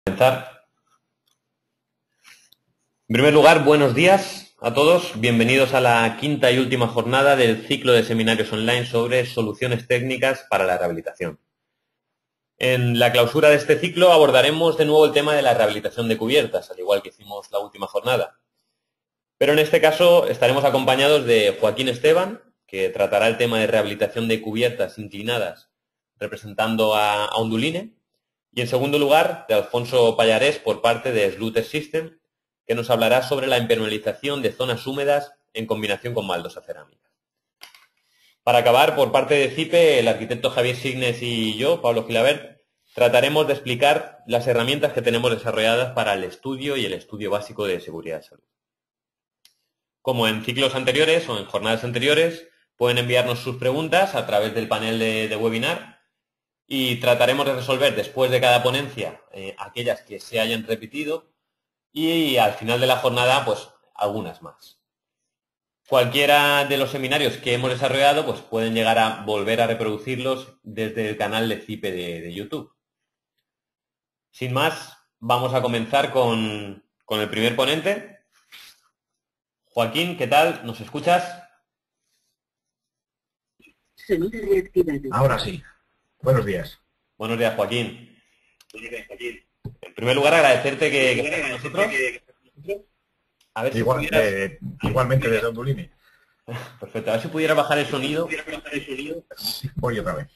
Comenzar. En primer lugar, buenos días a todos. Bienvenidos a la quinta y última jornada del ciclo de seminarios online sobre soluciones técnicas para la rehabilitación. En la clausura de este ciclo abordaremos de nuevo el tema de la rehabilitación de cubiertas, al igual que hicimos la última jornada. Pero en este caso estaremos acompañados de Joaquín Esteban, que tratará el tema de rehabilitación de cubiertas inclinadas, representando a Onduline. Y en segundo lugar, de Alfonso Pallarés por parte de Sluter System, que nos hablará sobre la impermeabilización de zonas húmedas en combinación con baldosa cerámica. Para acabar, por parte de CIPE, el arquitecto Javier Signes y yo, Pablo Gilabert, trataremos de explicar las herramientas que tenemos desarrolladas para el estudio y el estudio básico de seguridad de salud. Como en ciclos anteriores o en jornadas anteriores, pueden enviarnos sus preguntas a través del panel de webinar y trataremos de resolver después de cada ponencia aquellas que se hayan repetido y al final de la jornada pues algunas más. Cualquiera de los seminarios que hemos desarrollado pues pueden llegar a volver a reproducirlos desde el canal de CIPE de YouTube. Sin más, vamos a comenzar con el primer ponente. Joaquín, ¿qué tal? ¿Nos escuchas? Sonido reactivado. Ahora sí. Buenos días. Buenos días, Joaquín. En primer lugar, agradecerte que estés con nosotros. A ver si Igualmente desde Onduline. Perfecto. A ver si pudiera bajar el sonido. Sí, voy otra vez.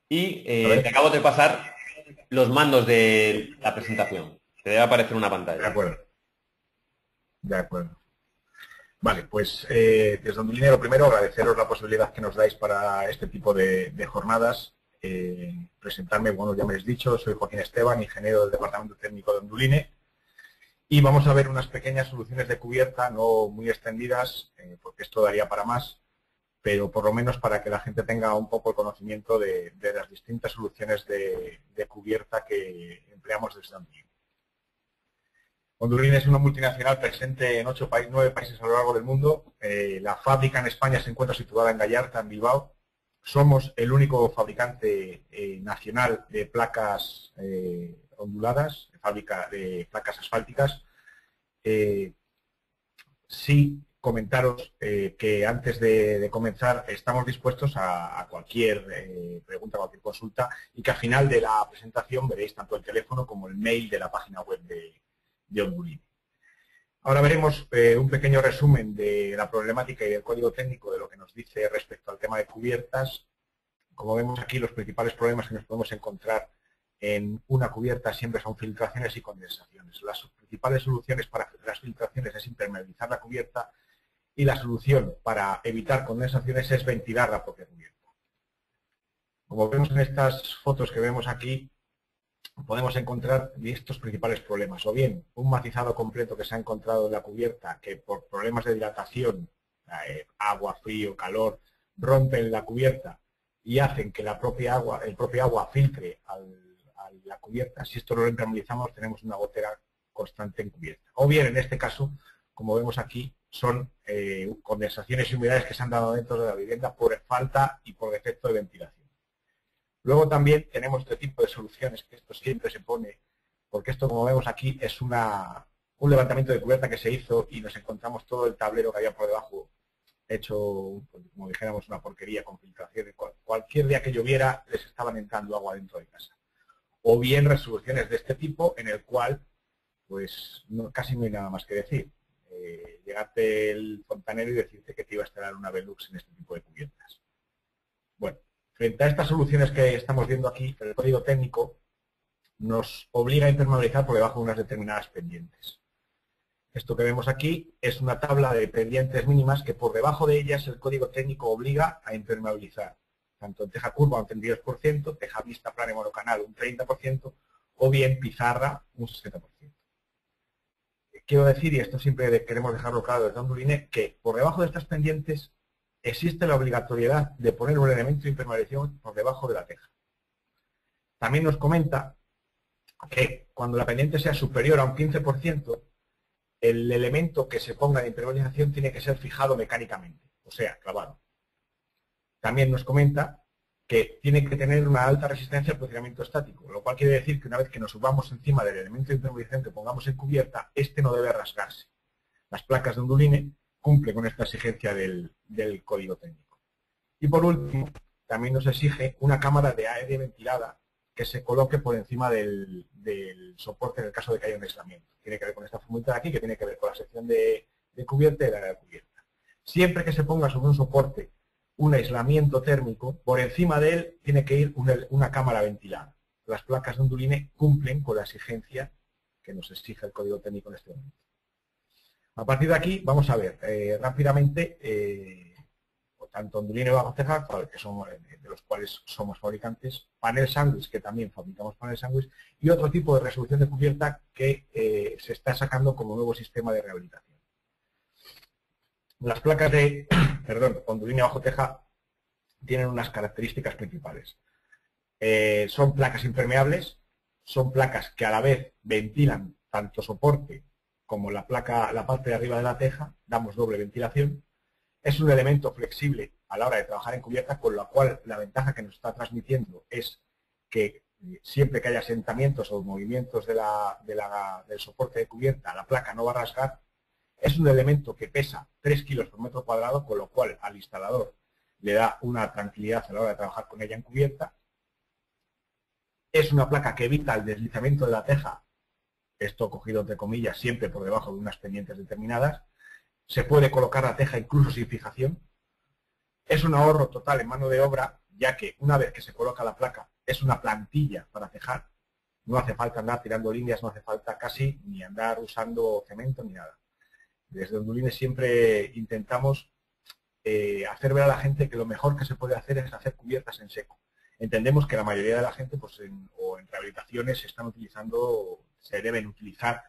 Y te acabo de pasar los mandos de la presentación. Te debe aparecer una pantalla. De acuerdo. De acuerdo. Vale, pues desde Onduline lo primero agradeceros la posibilidad que nos dais para este tipo de jornadas. Presentarme, bueno, ya me habéis dicho, soy Joaquín Esteban, ingeniero del Departamento Técnico de Onduline. Y vamos a ver unas pequeñas soluciones de cubierta, no muy extendidas, porque esto daría para más, pero por lo menos para que la gente tenga un poco el conocimiento de las distintas soluciones de cubierta que empleamos desde Onduline. Onduline es una multinacional presente en 9 países a lo largo del mundo. La fábrica en España se encuentra situada en Gallarta, en Bilbao. Somos el único fabricante nacional de placas onduladas, de fábrica de placas asfálticas. Sí, comentaros que antes de comenzar estamos dispuestos a cualquier pregunta, cualquier consulta, y que al final de la presentación veréis tanto el teléfono como el mail de la página web de Onduline. Ahora veremos un pequeño resumen de la problemática y del código técnico de lo que nos dice respecto al tema de cubiertas. Como vemos aquí, los principales problemas que nos podemos encontrar en una cubierta siempre son filtraciones y condensaciones. Las principales soluciones para las filtraciones es impermeabilizar la cubierta y la solución para evitar condensaciones es ventilar la propia cubierta. Como vemos en estas fotos que vemos aquí, podemos encontrar estos principales problemas, o bien un matizado completo que se ha encontrado en la cubierta que por problemas de dilatación, agua, frío, calor, rompen la cubierta y hacen que el propio agua filtre a la cubierta. Si esto lo impermeabilizamos tenemos una gotera constante en cubierta. O bien en este caso, como vemos aquí, son condensaciones y humedades que se han dado dentro de la vivienda por falta y por defecto de ventilación. Luego también tenemos este tipo de soluciones, que esto siempre se pone, porque esto, como vemos aquí, es un levantamiento de cubierta que se hizo y nos encontramos todo el tablero que había por debajo hecho, como dijéramos, una porquería con filtraciones. Cualquier día que lloviera les estaban entrando agua dentro de casa. O bien resoluciones de este tipo en el cual, pues casi no hay nada más que decir. Llegarte el fontanero y decirte que te iba a instalar una Velux en este tipo de cubiertas. Bueno. Frente a estas soluciones que estamos viendo aquí, el código técnico nos obliga a impermeabilizar por debajo de unas determinadas pendientes. Esto que vemos aquí es una tabla de pendientes mínimas que por debajo de ellas el código técnico obliga a impermeabilizar, tanto en teja curva un 32%, teja vista plana y monocanal un 30%, o bien pizarra un 60%. Quiero decir, y esto siempre queremos dejarlo claro desde Onduline, que por debajo de estas pendientes existe la obligatoriedad de poner un elemento de impermeabilización por debajo de la teja. También nos comenta que cuando la pendiente sea superior a un 15%, el elemento que se ponga de impermeabilización tiene que ser fijado mecánicamente, o sea, clavado. También nos comenta que tiene que tener una alta resistencia al procesamiento estático, lo cual quiere decir que una vez que nos subamos encima del elemento de intermediación que pongamos en cubierta, este no debe rasgarse. Las placas de Onduline cumplen con esta exigencia del código técnico. Y por último, también nos exige una cámara de aire ventilada que se coloque por encima del soporte en el caso de que haya un aislamiento. Tiene que ver con esta formulita de aquí, que tiene que ver con la sección de cubierta y el área de cubierta. Siempre que se ponga sobre un soporte un aislamiento térmico, por encima de él tiene que ir una cámara ventilada. Las placas de Onduline cumplen con la exigencia que nos exige el código técnico en este momento. A partir de aquí vamos a ver rápidamente tanto Onduline bajo teja, que son, de los cuales somos fabricantes, panel sándwich, que también fabricamos panel sándwich, y otro tipo de resolución de cubierta que se está sacando como nuevo sistema de rehabilitación. Las placas de Onduline bajo teja tienen unas características principales. Son placas impermeables, son placas que a la vez ventilan tanto soporte como la parte de arriba de la teja, damos doble ventilación. Es un elemento flexible a la hora de trabajar en cubierta, con lo cual la ventaja que nos está transmitiendo es que siempre que haya asentamientos o movimientos del soporte de cubierta, la placa no va a rasgar. Es un elemento que pesa 3 kilos por metro cuadrado, con lo cual al instalador le da una tranquilidad a la hora de trabajar con ella en cubierta. Es una placa que evita el deslizamiento de la teja, esto cogido entre comillas, siempre por debajo de unas pendientes determinadas. Se puede colocar la teja incluso sin fijación. Es un ahorro total en mano de obra, ya que una vez que se coloca la placa es una plantilla para tejar. No hace falta andar tirando líneas, no hace falta casi ni andar usando cemento ni nada. Desde Onduline siempre intentamos hacer ver a la gente que lo mejor que se puede hacer es hacer cubiertas en seco. Entendemos que la mayoría de la gente, pues en rehabilitaciones se deben utilizar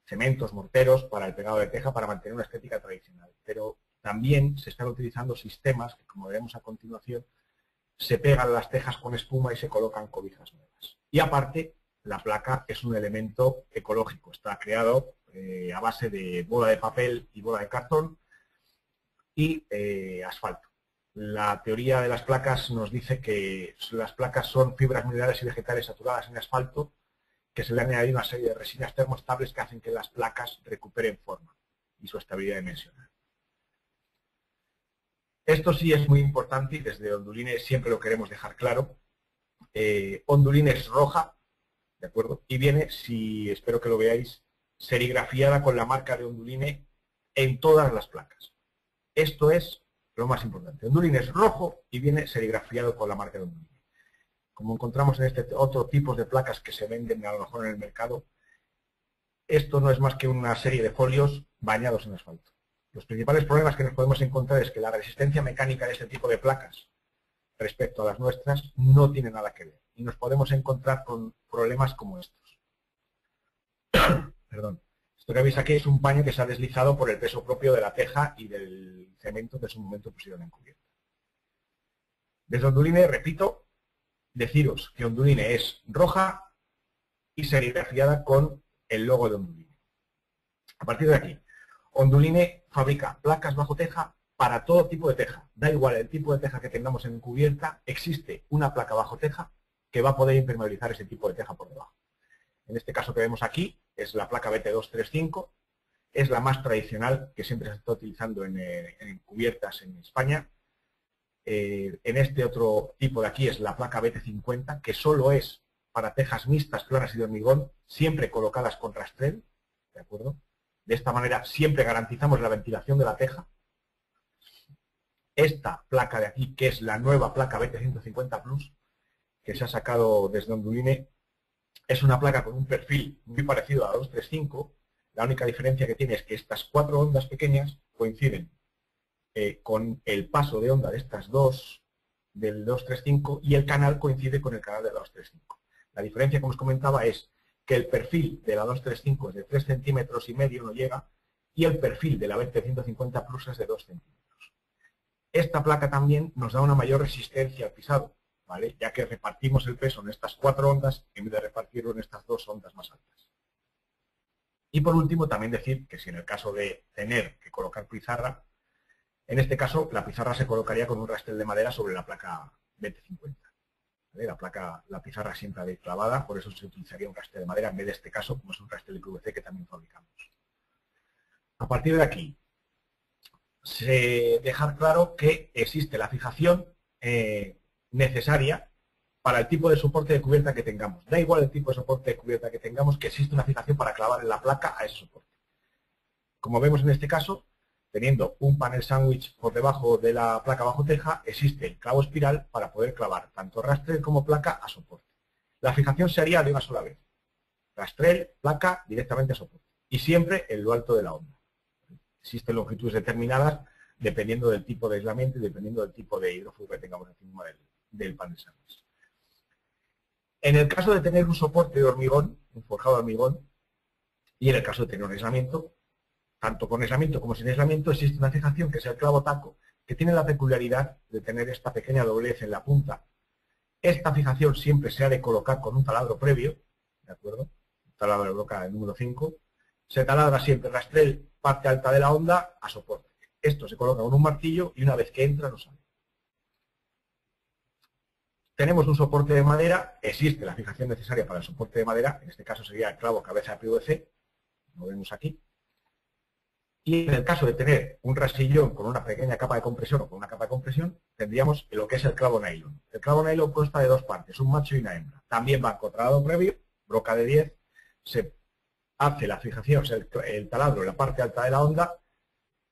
cementos, morteros para el pegado de teja para mantener una estética tradicional. Pero también se están utilizando sistemas que, como veremos a continuación, se pegan las tejas con espuma y se colocan cobijas nuevas. Y aparte, la placa es un elemento ecológico. Está creado a base de bola de papel y bola de cartón y asfalto. La teoría de las placas nos dice que las placas son fibras minerales y vegetales saturadas en asfalto, que se le han añadido una serie de resinas termoestables que hacen que las placas recuperen forma y su estabilidad dimensional. Esto sí es muy importante y desde Onduline siempre lo queremos dejar claro. Onduline es roja, ¿de acuerdo? Y viene, espero que lo veáis, serigrafiada con la marca de Onduline en todas las placas. Esto es lo más importante. Onduline es rojo y viene serigrafiado con la marca de Onduline. Como encontramos en este otro tipo de placas que se venden a lo mejor en el mercado, esto no es más que una serie de folios bañados en asfalto. Los principales problemas que nos podemos encontrar es que la resistencia mecánica de este tipo de placas respecto a las nuestras no tiene nada que ver. Y nos podemos encontrar con problemas como estos. Perdón. Esto que veis aquí es un paño que se ha deslizado por el peso propio de la teja y del cemento que en su momento pusieron en cubierta. Desde Onduline, repito, deciros que Onduline es roja y serigrafiada con el logo de Onduline. A partir de aquí, Onduline fabrica placas bajo teja para todo tipo de teja. Da igual el tipo de teja que tengamos en cubierta, existe una placa bajo teja que va a poder impermeabilizar ese tipo de teja por debajo. En este caso que vemos aquí es la placa BT235, es la más tradicional que siempre se está utilizando en cubiertas en España. En este otro tipo de aquí es la placa BT50, que solo es para tejas mixtas, planas y de hormigón, siempre colocadas con rastrel, ¿de acuerdo? De esta manera siempre garantizamos la ventilación de la teja. Esta placa de aquí, que es la nueva placa BT150 Plus, que se ha sacado desde Onduline, es una placa con un perfil muy parecido a la 235. La única diferencia que tiene es que estas 4 ondas pequeñas coinciden con el paso de onda de estas dos del 235 y el canal coincide con el canal de la 235. La diferencia, como os comentaba, es que el perfil de la 235 es de 3,5 centímetros, no llega, y el perfil de la BT150 Plus es de 2 centímetros. Esta placa también nos da una mayor resistencia al pisado, ¿vale? Ya que repartimos el peso en estas 4 ondas en vez de repartirlo en estas 2 ondas más altas. Y por último, también decir que si en el caso de tener que colocar pizarra, en este caso la pizarra se colocaría con un rastel de madera sobre la placa BT50. ¿vale? La pizarra siempre ha ido clavada, por eso se utilizaría un rastreo de madera en vez de este caso, como es un rastreo de PVC que también fabricamos. A partir de aquí, dejar claro que existe la fijación necesaria para el tipo de soporte de cubierta que tengamos. Da igual el tipo de soporte de cubierta que tengamos, que existe una fijación para clavar en la placa a ese soporte. Como vemos en este caso, teniendo un panel sándwich por debajo de la placa bajo teja, existe el clavo espiral para poder clavar tanto rastrel como placa a soporte. La fijación se haría de una sola vez. Rastrel, placa, directamente a soporte. Y siempre en lo alto de la onda. Existen longitudes determinadas dependiendo del tipo de aislamiento y dependiendo del tipo de hidrófugo que tengamos encima del panel sándwich. En el caso de tener un soporte de hormigón, un forjado de hormigón, y en el caso de tener un aislamiento, tanto con aislamiento como sin aislamiento, existe una fijación que es el clavo taco, que tiene la peculiaridad de tener esta pequeña doblez en la punta. Esta fijación siempre se ha de colocar con un taladro previo, ¿de acuerdo? Taladro de broca el número 5. Se taladra siempre rastrel, parte alta de la onda, a soporte. Esto se coloca con un martillo y una vez que entra no sale. Tenemos un soporte de madera, existe la fijación necesaria para el soporte de madera, en este caso sería el clavo cabeza de PVC, lo vemos aquí. Y en el caso de tener un rastillón con una pequeña capa de compresión o con una capa de compresión, tendríamos lo que es el clavo nylon. El clavo nylon consta de dos partes, un macho y una hembra. También va con taladro previo, broca de 10, se hace la fijación, o sea, el taladro en la parte alta de la onda,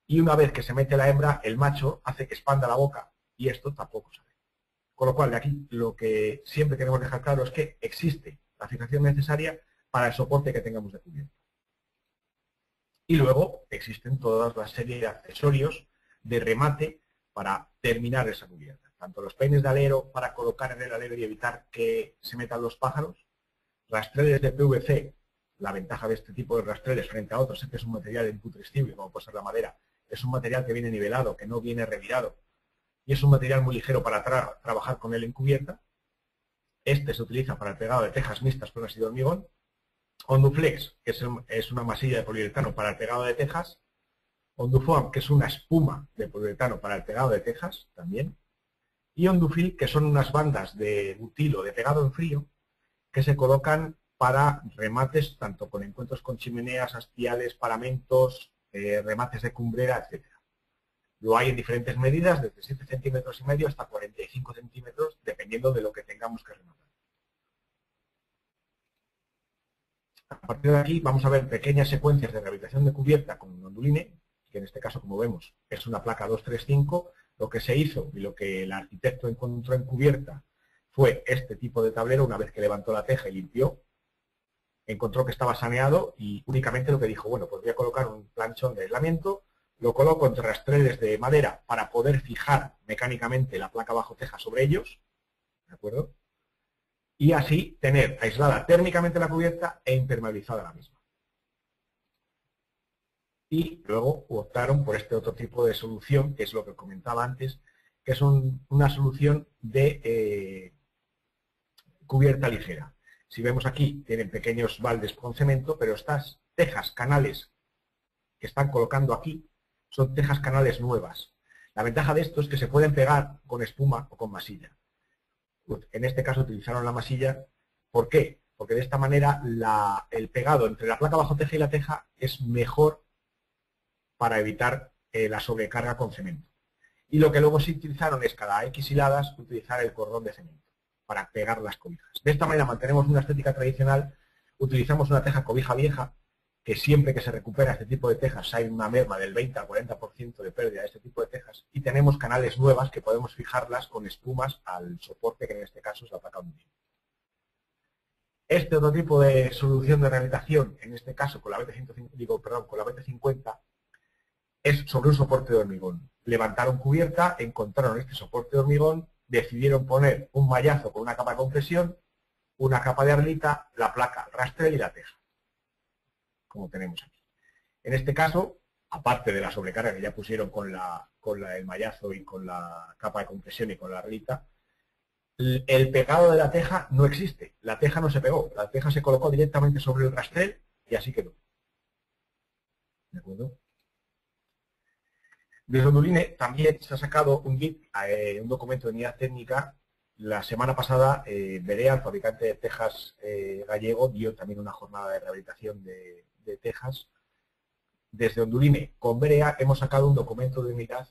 y una vez que se mete la hembra, el macho hace que expanda la boca, y esto tampoco sale. Con lo cual, de aquí lo que siempre queremos dejar claro es que existe la fijación necesaria para el soporte que tengamos de cubierta. Y luego existen toda la serie de accesorios de remate para terminar esa cubierta. Tanto los peines de alero para colocar en el alero y evitar que se metan los pájaros, rastreles de PVC. La ventaja de este tipo de rastreles frente a otros es que es un material imputrescible, como puede ser la madera. Es un material que viene nivelado, que no viene revirado. Y es un material muy ligero para trabajar con él en cubierta. Este se utiliza para el pegado de tejas mixtas con ácido hormigón. Onduflex, que es una masilla de poliuretano para el pegado de tejas. Ondufoam, que es una espuma de poliuretano para el pegado de tejas, también. Y Ondufil, que son unas bandas de butilo de pegado en frío, que se colocan para remates tanto con encuentros con chimeneas, hastiales, paramentos, remates de cumbrera, etc. Lo hay en diferentes medidas, desde 7 centímetros y medio hasta 45 centímetros, dependiendo de lo que tengamos que rematar. A partir de aquí vamos a ver pequeñas secuencias de rehabilitación de cubierta con un onduline, que en este caso, como vemos, es una placa 235. Lo que se hizo y lo que el arquitecto encontró en cubierta fue este tipo de tablero. Una vez que levantó la teja y limpió, encontró que estaba saneado y únicamente lo que dijo, bueno, pues voy a colocar un planchón de aislamiento, lo coloco entre rastreles de madera para poder fijar mecánicamente la placa bajo teja sobre ellos, ¿de acuerdo? Y así tener aislada térmicamente la cubierta e impermeabilizada la misma. Y luego optaron por este otro tipo de solución, que es lo que comentaba antes, que es una solución de cubierta ligera. Si vemos aquí, tienen pequeños baldes con cemento, pero estas tejas canales que están colocando aquí son tejas canales nuevas. La ventaja de esto es que se pueden pegar con espuma o con masilla. En este caso utilizaron la masilla. ¿Por qué? Porque de esta manera el pegado entre la placa bajo teja y la teja es mejor para evitar la sobrecarga con cemento. Y lo que luego se utilizaron es cada X hiladas utilizar el cordón de cemento para pegar las cobijas. De esta manera mantenemos una estética tradicional, utilizamos una teja cobija vieja, que siempre que se recupera este tipo de tejas hay una merma del 20 al 40% de pérdida de este tipo de tejas, y tenemos canales nuevas que podemos fijarlas con espumas al soporte, que en este caso es la placa ondulina. Este otro tipo de solución de rehabilitación, en este caso con la BT50, es sobre un soporte de hormigón. Levantaron cubierta, encontraron este soporte de hormigón, decidieron poner un mallazo con una capa de compresión, una capa de arlita, la placa, rastrel y la teja, como tenemos aquí. En este caso, aparte de la sobrecarga que ya pusieron con el mallazo y con la capa de compresión y con la arlita, el pegado de la teja no existe. La teja no se pegó, la teja se colocó directamente sobre el rastrel y así quedó. ¿De acuerdo? Desde Onduline también se ha sacado un documento de unidad técnica La semana pasada, Berea, el fabricante de tejas gallego, dio también una jornada de rehabilitación de tejas. Desde Ondulime, con Berea, hemos sacado un documento de unidad,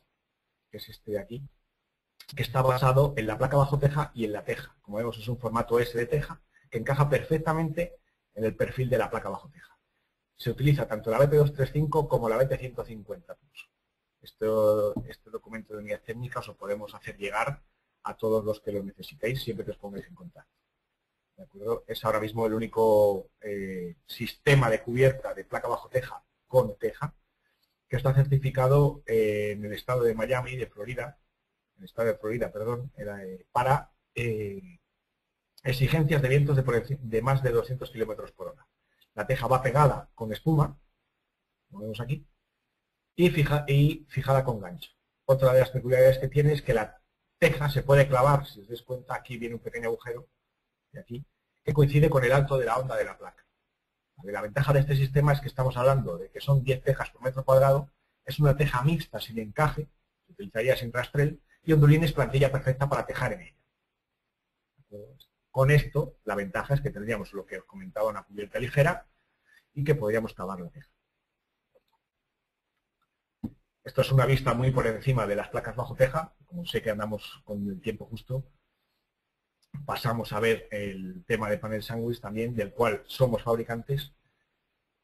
que es este de aquí, que está basado en la placa bajo teja y en la teja. Como vemos, es un formato S de teja que encaja perfectamente en el perfil de la placa bajo teja. Se utiliza tanto la BP235 como la BP150 Plus. Este documento de unidad técnica os lo podemos hacer llegar a todos los que lo necesitéis siempre que os pongáis en contacto. ¿De acuerdo? Es ahora mismo el único sistema de cubierta de placa bajo teja con teja que está certificado en el estado de Miami, de Florida, para exigencias de vientos de más de 200 kilómetros por hora. La teja va pegada con espuma, como vemos aquí, y fijada con gancho. Otra de las peculiaridades que tiene es que la teja se puede clavar, si os dais cuenta, aquí viene un pequeño agujero, de aquí, que coincide con el alto de la onda de la placa. La ventaja de este sistema es que estamos hablando de que son 10 tejas por metro cuadrado, es una teja mixta sin encaje, se utilizaría sin rastrel, y Ondulime es plantilla perfecta para tejar en ella. Con esto, la ventaja es que tendríamos lo que os comentaba, una cubierta ligera y que podríamos cavar la teja. Esto es una vista muy por encima de las placas bajo teja. Como sé que andamos con el tiempo justo, pasamos a ver el tema de panel sándwich también, del cual somos fabricantes,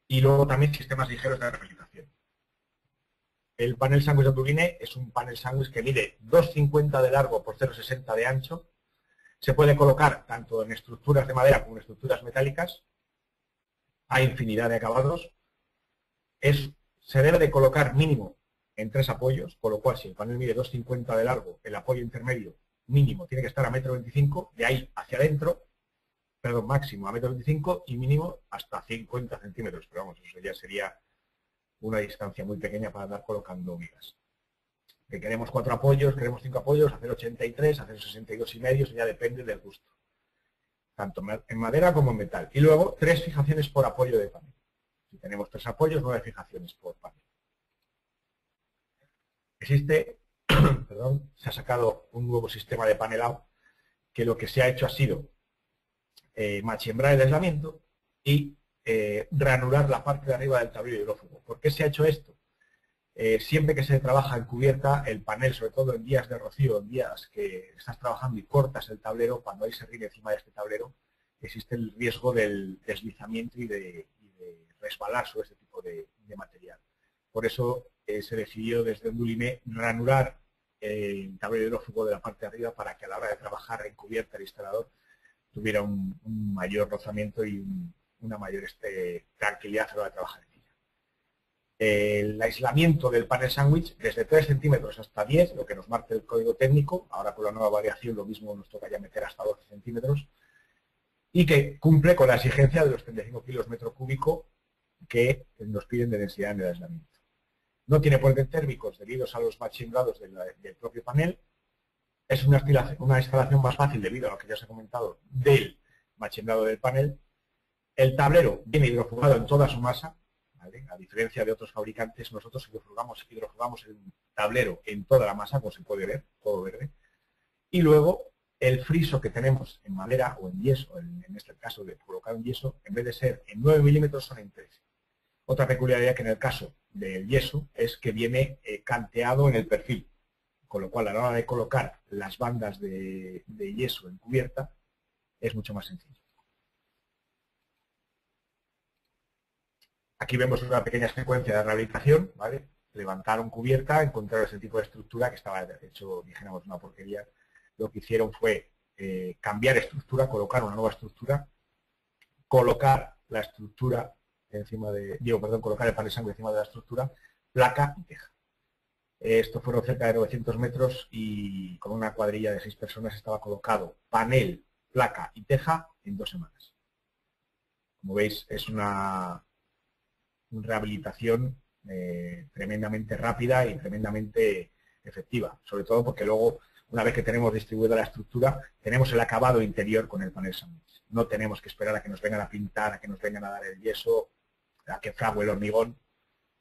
y luego también sistemas ligeros de rehabilitación. El panel sándwich de Ondulime es un panel sándwich que mide 2,50 de largo por 0,60 de ancho. Se puede colocar tanto en estructuras de madera como en estructuras metálicas. Hay infinidad de acabados. Se debe de colocar mínimo en 3 apoyos, con lo cual si el panel mide 2,50 de largo, el apoyo intermedio mínimo tiene que estar a 1,25 m, de ahí hacia adentro, perdón, máximo a 1,25 m y mínimo hasta 50 centímetros, pero vamos, eso ya sería una distancia muy pequeña para andar colocando vigas. Que queremos 4 apoyos, queremos 5 apoyos, hacer 83, hacer 62,5, eso ya depende del gusto. Tanto en madera como en metal. Y luego 3 fijaciones por apoyo de panel. Si tenemos 3 apoyos, 9 fijaciones por panel. Se ha sacado un nuevo sistema de panelado que lo que se ha hecho ha sido machembrar el aislamiento y reanular la parte de arriba del tablero hidrófugo. ¿Por qué se ha hecho esto? Siempre que se trabaja en cubierta, el panel, sobre todo en días de rocío, en días que estás trabajando y cortas el tablero, cuando hay serrín encima de este tablero, existe el riesgo del deslizamiento y de resbalar sobre este tipo de material. Por eso se decidió desde Ondulime reanular el tablero hidrófugo de la parte de arriba para que a la hora de trabajar en cubierta el instalador tuviera un mayor rozamiento y una mayor tranquilidad a la hora de trabajar en ella. El aislamiento del panel sándwich desde 3 centímetros hasta 10, lo que nos marca el código técnico, ahora con la nueva variación lo mismo nos toca ya meter hasta 12 centímetros, y que cumple con la exigencia de los 35 kilos metro cúbico que nos piden de densidad en el aislamiento. No tiene puentes térmicos debido a los machembrados del propio panel. Es una instalación más fácil debido a lo que ya os he comentado del machembrado del panel. El tablero viene hidrofugado en toda su masa. ¿Vale? A diferencia de otros fabricantes, nosotros hidrofugamos el tablero en toda la masa, como se puede ver, todo verde. Y luego el friso que tenemos en madera o en yeso, en este caso de colocado en yeso, en vez de ser en 9 milímetros son en 13. Otra peculiaridad que en el caso del yeso es que viene canteado en el perfil, con lo cual a la hora de colocar las bandas de yeso en cubierta es mucho más sencillo. Aquí vemos una pequeña secuencia de rehabilitación, ¿vale? Levantaron cubierta, encontraron ese tipo de estructura que estaba hecho, dijéramos, una porquería. Lo que hicieron fue cambiar estructura, colocar una nueva estructura, colocar la estructura colocar el panel sándwich encima de la estructura, placa y teja. Esto fueron cerca de 900 metros y con una cuadrilla de 6 personas estaba colocado panel, placa y teja en 2 semanas. Como veis, es una rehabilitación tremendamente rápida y tremendamente efectiva, sobre todo porque luego, una vez que tenemos distribuida la estructura, tenemos el acabado interior con el panel sándwich. No tenemos que esperar a que nos vengan a pintar, a que nos vengan a dar el yeso, a que frague el hormigón.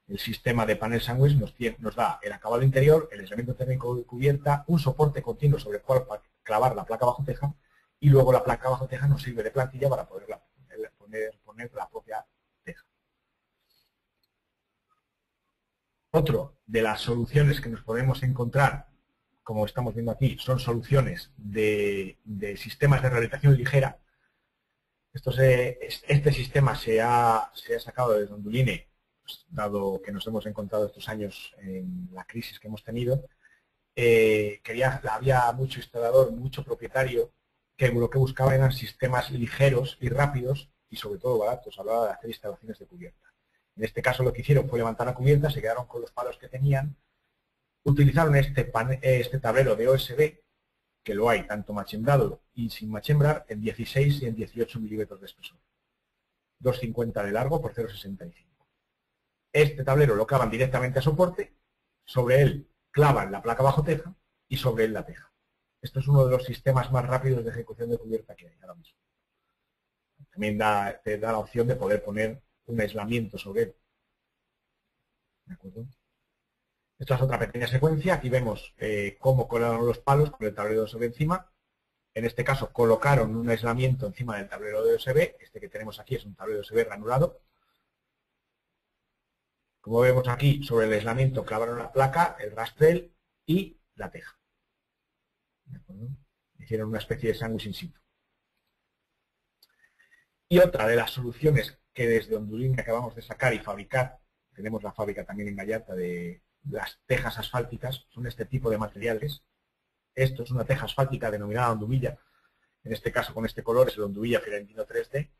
El sistema de panel sándwich nos da el acabado interior, el aislamiento térmico de cubierta, un soporte continuo sobre el cual clavar la placa bajo teja y luego la placa bajo teja nos sirve de plantilla para poner la propia teja. Otro de las soluciones que nos podemos encontrar, como estamos viendo aquí, son soluciones de sistemas de rehabilitación ligera. Este sistema se ha sacado desde Onduline, pues, dado que nos hemos encontrado estos años en la crisis que hemos tenido. Había mucho instalador, mucho propietario, que lo que buscaba eran sistemas ligeros y rápidos y sobre todo baratos a la hora de hacer instalaciones de cubierta. En este caso lo que hicieron fue levantar la cubierta, se quedaron con los palos que tenían, utilizaron este tablero de OSB, que lo hay tanto machembrado y sin machembrar, en 16 y en 18 milímetros de espesor. 2,50 de largo por 0,65. Este tablero lo clavan directamente a soporte, sobre él clavan la placa bajo teja y sobre él la teja. Esto es uno de los sistemas más rápidos de ejecución de cubierta que hay ahora mismo. También te da la opción de poder poner un aislamiento sobre él. ¿De acuerdo? Esta es otra pequeña secuencia. Aquí vemos cómo colocaron los palos con el tablero de OSB encima. En este caso colocaron un aislamiento encima del tablero de OSB. Este que tenemos aquí es un tablero de OSB ranurado. Como vemos aquí, sobre el aislamiento clavaron la placa, el rastrel y la teja. ¿De acuerdo? Hicieron una especie de sándwich in situ. Y otra de las soluciones que desde Onduline acabamos de sacar y fabricar, tenemos la fábrica también en Gallarta de las tejas asfálticas, son este tipo de materiales. Esto es una teja asfáltica denominada Onduvilla, en este caso con este color es el Onduvilla Fiorentino 3D,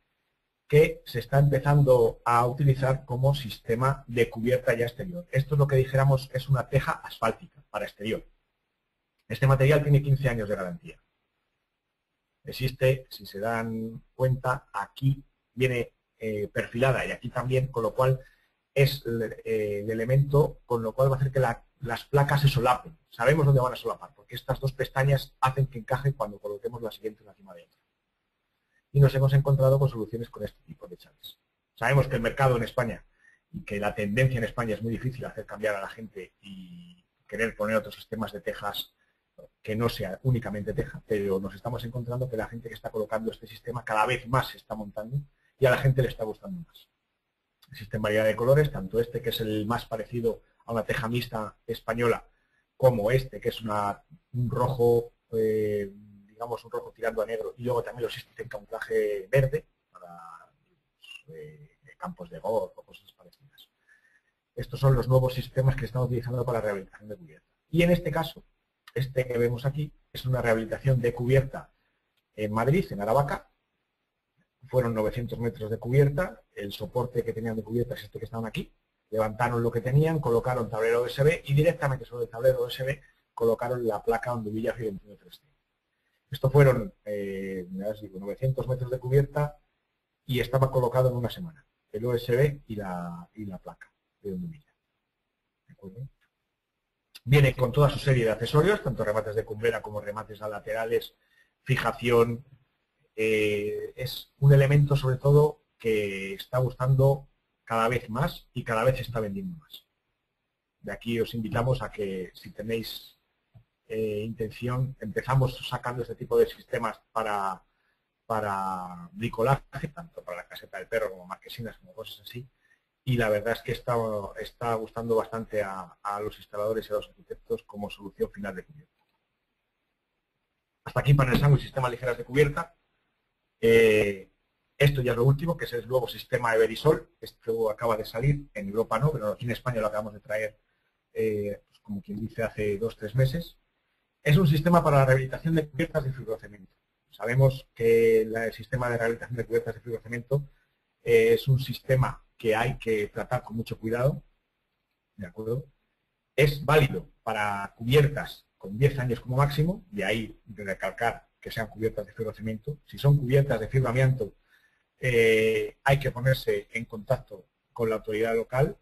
que se está empezando a utilizar como sistema de cubierta ya exterior. Esto es lo que dijéramos es una teja asfáltica para exterior. Este material tiene 15 años de garantía. Existe, si se dan cuenta, aquí viene perfilada y aquí también, con lo cual es el elemento con lo cual va a hacer que las placas se solapen. Sabemos dónde van a solapar, porque estas dos pestañas hacen que encajen cuando coloquemos la siguiente encima de otra. Y nos hemos encontrado con soluciones con este tipo de chaves. Sabemos que el mercado en España y que la tendencia en España es muy difícil hacer cambiar a la gente y querer poner otros sistemas de tejas que no sea únicamente teja, pero nos estamos encontrando que la gente que está colocando este sistema cada vez más se está montando y a la gente le está gustando más. Existen variedad de colores, tanto este que es el más parecido a una teja mixta española, como este que es un rojo, digamos un rojo tirando a negro, y luego también existe en camuflaje verde para campos de golf o cosas parecidas. Estos son los nuevos sistemas que estamos utilizando para la rehabilitación de cubierta. Y en este caso, este que vemos aquí es una rehabilitación de cubierta en Madrid, en Aravaca. Fueron 900 metros de cubierta, el soporte que tenían de cubierta es este que estaban aquí. Levantaron lo que tenían, colocaron tablero OSB y directamente sobre el tablero OSB colocaron la placa Onduvilla Fiorentino 3D. Esto fueron 900 metros de cubierta y estaba colocado en una semana, el OSB y la placa de Onduvilla. ¿De acuerdo? Viene con toda su serie de accesorios, tanto remates de cumbrera como remates a laterales, fijación. Es un elemento sobre todo que está gustando cada vez más y cada vez se está vendiendo más. De aquí os invitamos a que si tenéis intención, empezamos sacando este tipo de sistemas para bricolaje, tanto para la caseta del perro como marquesinas, como cosas así. Y la verdad es que está gustando bastante a los instaladores y a los arquitectos como solución final de cubierta. Hasta aquí para el sándwich sistemas ligeras de cubierta. Esto ya es lo último, que es el nuevo sistema Everisol. Esto acaba de salir, en Europa no, pero aquí en España lo acabamos de traer, pues como quien dice, hace 2 o 3 meses. Es un sistema para la rehabilitación de cubiertas de fibrocemento. Sabemos que el sistema de rehabilitación de cubiertas de fibrocemento es un sistema que hay que tratar con mucho cuidado, ¿de acuerdo? Es válido para cubiertas con 10 años como máximo, de ahí de recalcar que sean cubiertas de fibrocemento. Si son cubiertas de fibra amianto, hay que ponerse en contacto con la autoridad local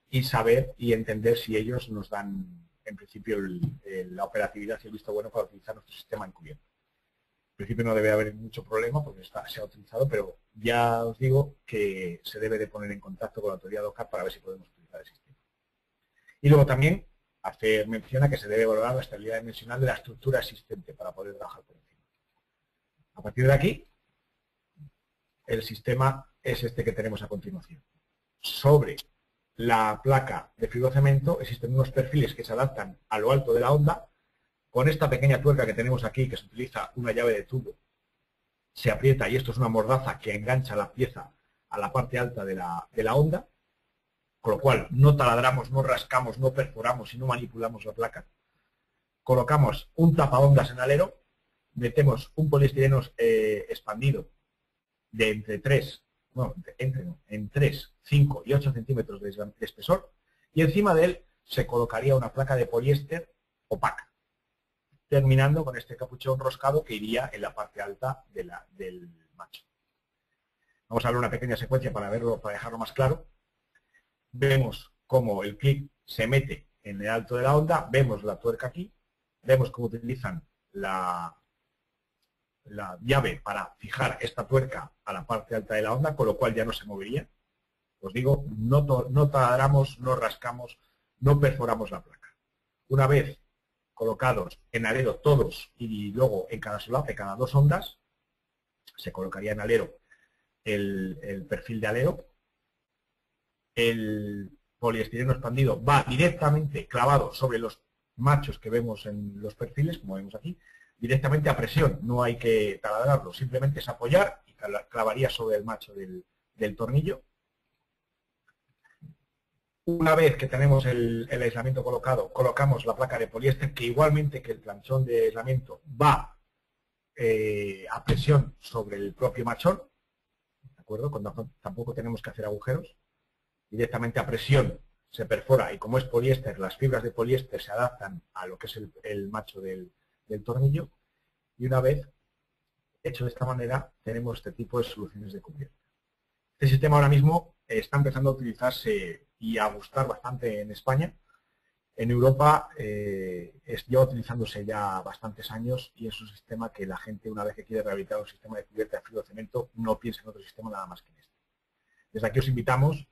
y saber y entender si ellos nos dan, en principio, la operatividad y el visto bueno para utilizar nuestro sistema en cubierta. En principio no debe haber mucho problema porque se ha utilizado, pero ya os digo que se debe de poner en contacto con la autoridad local para ver si podemos utilizar el sistema. Y luego también menciona que se debe valorar la estabilidad dimensional de la estructura existente para poder trabajar por encima. A partir de aquí, el sistema es este que tenemos a continuación. Sobre la placa de fibrocemento existen unos perfiles que se adaptan a lo alto de la onda. Con esta pequeña tuerca que tenemos aquí, que se utiliza una llave de tubo, se aprieta y esto es una mordaza que engancha la pieza a la parte alta de la onda, con lo cual no taladramos, no rascamos, no perforamos y no manipulamos la placa. Colocamos un tapaondas en alero, metemos un poliestireno expandido de entre 3, 5 y 8 centímetros de espesor, y encima de él se colocaría una placa de poliéster opaca, terminando con este capuchón roscado que iría en la parte alta del macho. Vamos a ver una pequeña secuencia para verlo, para dejarlo más claro. Vemos cómo el clip se mete en el alto de la onda, vemos la tuerca aquí, vemos cómo utilizan la llave para fijar esta tuerca a la parte alta de la onda, con lo cual ya no se movería. Os digo, no taladramos, no rascamos, no perforamos la placa. Una vez colocados en alero todos y luego en cada solape, cada 2 ondas, se colocaría en alero el perfil de alero. El poliestireno expandido va directamente clavado sobre los machos que vemos en los perfiles, como vemos aquí, directamente a presión, no hay que taladrarlo, simplemente es apoyar y clavaría sobre el macho del tornillo. Una vez que tenemos el aislamiento colocado, colocamos la placa de poliéster, que igualmente que el planchón de aislamiento va a presión sobre el propio machón, ¿de acuerdo? Tampoco tenemos que hacer agujeros, directamente a presión se perfora y como es poliéster, las fibras de poliéster se adaptan a lo que es el macho del tornillo, y una vez hecho de esta manera tenemos este tipo de soluciones de cubierta. Este sistema ahora mismo está empezando a utilizarse y a gustar bastante en España. En Europa lleva utilizándose ya bastantes años y es un sistema que la gente, una vez que quiere rehabilitar un sistema de cubierta de fibrocemento, no piensa en otro sistema nada más que en este. Desde aquí os invitamos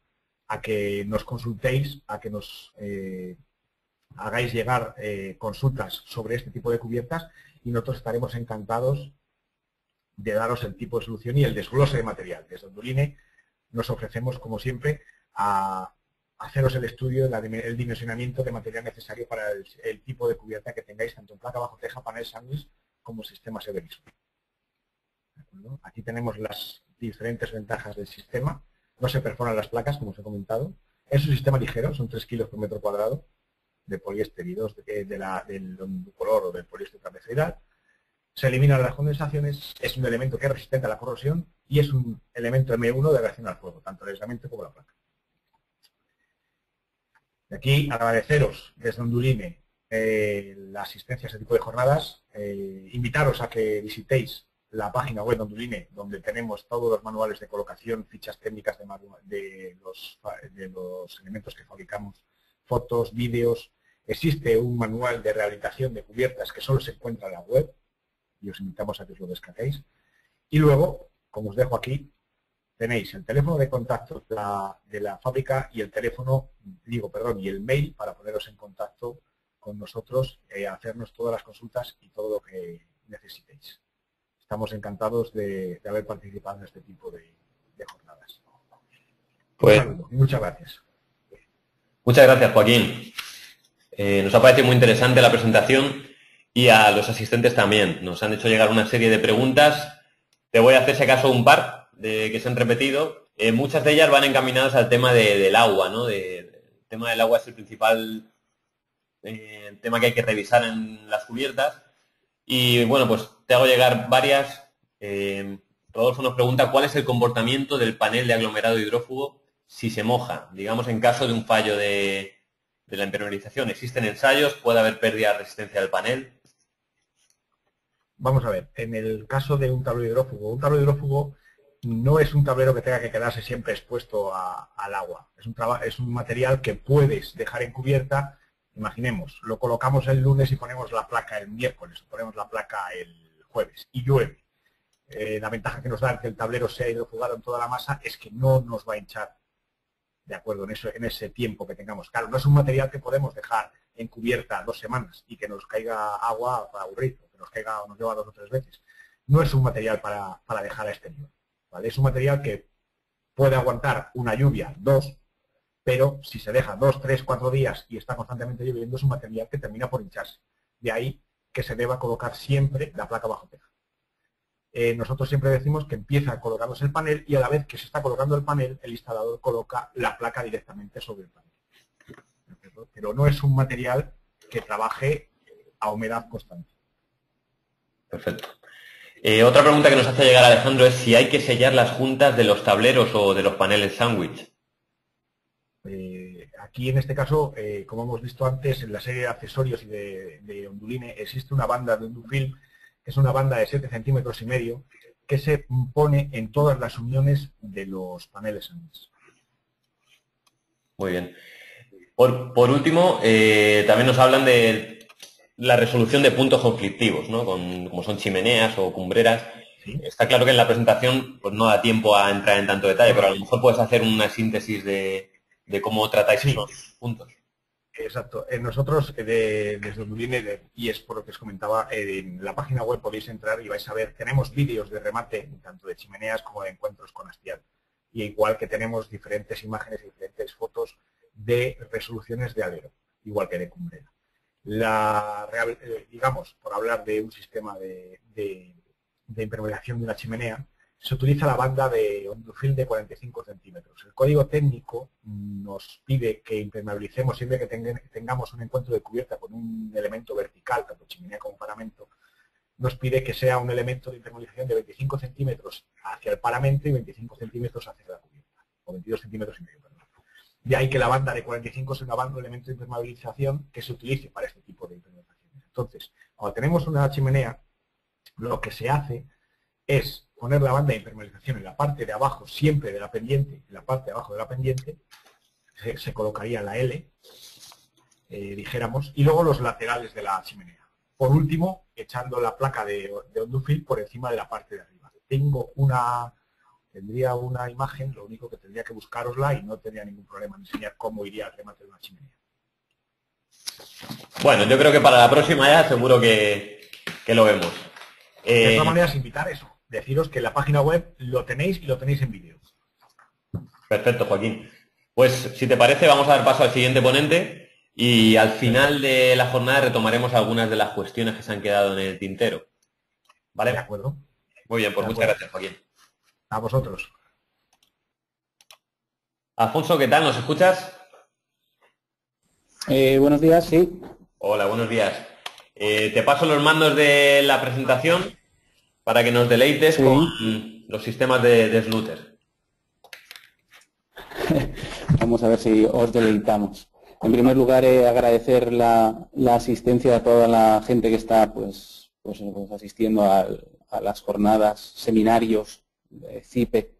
a que nos consultéis, a que nos hagáis llegar consultas sobre este tipo de cubiertas y nosotros estaremos encantados de daros el tipo de solución y el desglose de material. Desde Onduline nos ofrecemos, como siempre, a haceros el estudio, el dimensionamiento de material necesario para el tipo de cubierta que tengáis, tanto en placa bajo teja, panel sándwich, como sistema Severismo. Aquí tenemos las diferentes ventajas del sistema. No se perforan las placas, como os he comentado. Es un sistema ligero, son 3 kilos por metro cuadrado de poliéster y 2 del color o del poliéster trapezoidal. Se eliminan las condensaciones, es un elemento que es resistente a la corrosión y es un elemento M1 de reacción al fuego, tanto el aislamiento como la placa. De aquí agradeceros desde Onduline la asistencia a este tipo de jornadas, invitaros a que visitéis la página web de Onduline, donde tenemos todos los manuales de colocación, fichas técnicas de los elementos que fabricamos, fotos, vídeos. Existe un manual de rehabilitación de cubiertas que solo se encuentra en la web y os invitamos a que os lo descarguéis. Y luego, como os dejo aquí, tenéis el teléfono de contacto de la fábrica y el y el mail para poneros en contacto con nosotros, hacernos todas las consultas y todo lo que necesitéis. Estamos encantados de haber participado en este tipo de jornadas. Pues, Un saludo y muchas gracias. Muchas gracias, Joaquín. Nos ha parecido muy interesante la presentación y a los asistentes también. Nos han hecho llegar una serie de preguntas. Te voy a hacer, si acaso, un par que se han repetido. Muchas de ellas van encaminadas al tema del agua, ¿no? El tema del agua es el principal tema que hay que revisar en las cubiertas. Y bueno, pues te hago llegar varias. Rodolfo nos pregunta cuál es el comportamiento del panel de aglomerado hidrófugo si se moja, digamos en caso de un fallo de la impermeabilización. ¿Existen ensayos? ¿Puede haber pérdida de resistencia del panel? Vamos a ver, en el caso de un tablero hidrófugo no es un tablero que tenga que quedarse siempre expuesto al agua. Es un material que puedes dejar en cubierta. Imaginemos, lo colocamos el lunes y ponemos la placa el miércoles, o ponemos la placa el jueves y llueve. La ventaja que nos da que el tablero sea hidrofugado en toda la masa es que no nos va a hinchar, de acuerdo, en ese tiempo que tengamos. Claro, no es un material que podemos dejar en cubierta 2 semanas y que nos caiga agua para aburrir, que nos caiga o nos lleva 2 o 3 veces. No es un material para dejar a exterior, ¿vale? Es un material que puede aguantar una lluvia, 2, pero si se deja 2, 3, 4 días y está constantemente lloviendo, es un material que termina por hincharse. De ahí que se deba colocar siempre la placa bajo teja. Nosotros siempre decimos que empieza colocándose el panel y a la vez que se está colocando el panel, el instalador coloca la placa directamente sobre el panel. Pero no es un material que trabaje a humedad constante. Perfecto. Otra pregunta que nos hace llegar Alejandro es si hay que sellar las juntas de los tableros o de los paneles sándwich. Aquí en este caso, como hemos visto antes, en la serie de accesorios y de Onduline existe una banda de Ondufilm, que es una banda de 7,5 centímetros que se pone en todas las uniones de los paneles sándwich. Muy bien. Por último, también nos hablan de la resolución de puntos conflictivos, ¿no? Como son chimeneas o cumbreras. ¿Sí? Está claro que en la presentación pues no da tiempo a entrar en tanto detalle, pero a lo mejor puedes hacer una síntesis de cómo tratáis esos puntos. Exacto. Nosotros, desde Onduline, y es por lo que os comentaba, en la página web podéis entrar y vais a ver, tenemos vídeos de remate, tanto de chimeneas como de encuentros con hastial. Y igual que tenemos diferentes imágenes y diferentes fotos de resoluciones de alero, igual que de cumbrera. Digamos, por hablar de un sistema de impermeabilización de una chimenea, se utiliza la banda de Ondufilm de 45 centímetros. El código técnico nos pide que impermeabilicemos siempre que tengamos un encuentro de cubierta con un elemento vertical, tanto chimenea como paramento, nos pide que sea un elemento de impermeabilización de 25 centímetros hacia el paramento y 25 centímetros hacia la cubierta, o 22 centímetros y medio, perdón. De ahí que la banda de 45 es una banda de elemento de impermeabilización que se utilice para este tipo de impermeabilizaciones. Entonces, cuando tenemos una chimenea, lo que se hace es poner la banda de impermeabilización en la parte de abajo, siempre de la pendiente, en la parte de abajo de la pendiente, se colocaría la L, dijéramos, y luego los laterales de la chimenea. Por último, echando la placa de Ondufilm por encima de la parte de arriba. Tendría una imagen, lo único que tendría que buscarosla y no tendría ningún problema en enseñar cómo iría el remate de una chimenea. Bueno, yo creo que para la próxima ya seguro que lo vemos. De todas maneras, invitar eso. Deciros que en la página web lo tenéis y lo tenéis en vídeo. Perfecto, Joaquín. Pues si te parece vamos a dar paso al siguiente ponente y al final de la jornada retomaremos algunas de las cuestiones que se han quedado en el tintero. ¿Vale? De acuerdo. Muy bien, pues muchas gracias, Joaquín. A vosotros. Alfonso, ¿qué tal? ¿Nos escuchas? Buenos días, sí. Hola, buenos días. Te paso los mandos de la presentación para que nos deleites con los sistemas de Sluter. Vamos a ver si os deleitamos. En primer lugar, agradecer la asistencia a toda la gente que está pues asistiendo a las jornadas, seminarios, CIPE,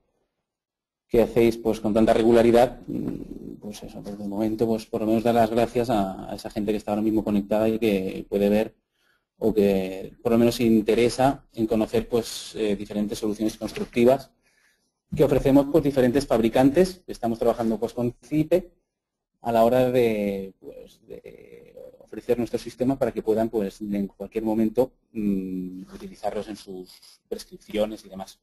que hacéis pues con tanta regularidad. Pues eso, desde el momento, pues por lo menos dar las gracias a esa gente que está ahora mismo conectada y que puede ver o que por lo menos se interesa en conocer pues diferentes soluciones constructivas que ofrecemos pues diferentes fabricantes. Estamos trabajando pues con CIPE a la hora de ofrecer nuestro sistema para que puedan pues en cualquier momento utilizarlos en sus prescripciones y demás.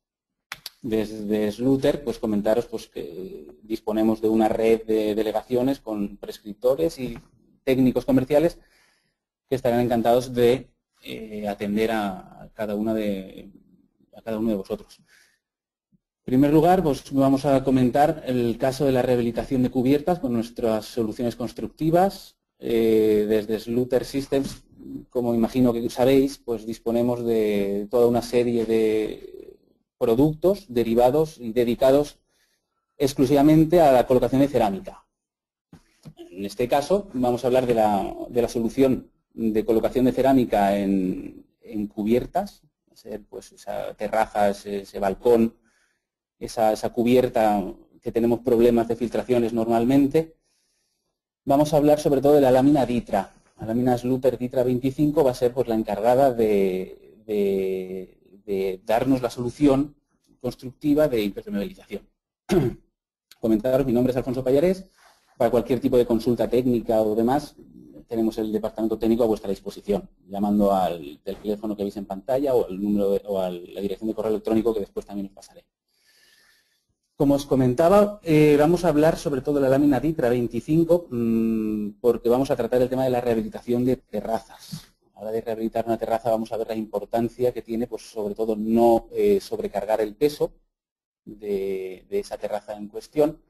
Desde Sluter, pues comentaros pues que disponemos de una red de delegaciones con prescriptores y técnicos comerciales que estarán encantados de atender a cada uno de vosotros. En primer lugar, pues vamos a comentar el caso de la rehabilitación de cubiertas con nuestras soluciones constructivas. Desde Sluter Systems, como imagino que sabéis, pues disponemos de toda una serie de productos derivados y dedicados exclusivamente a la colocación de cerámica. En este caso vamos a hablar de la solución de colocación de cerámica en cubiertas, pues esa terraza, ese balcón, esa cubierta que tenemos problemas de filtraciones normalmente. Vamos a hablar sobre todo de la lámina Ditra. La lámina Sluter Ditra 25 va a ser pues la encargada de darnos la solución constructiva de impermeabilización. Comentaros, mi nombre es Alfonso Pallarés. Para cualquier tipo de consulta técnica o demás, tenemos el departamento técnico a vuestra disposición, llamando al teléfono que veis en pantalla o al número o a la dirección de correo electrónico que después también os pasaré. Como os comentaba, vamos a hablar sobre todo de la lámina DITRA 25 porque vamos a tratar el tema de la rehabilitación de terrazas. A la hora de rehabilitar una terraza vamos a ver la importancia que tiene, pues sobre todo no sobrecargar el peso de esa terraza en cuestión.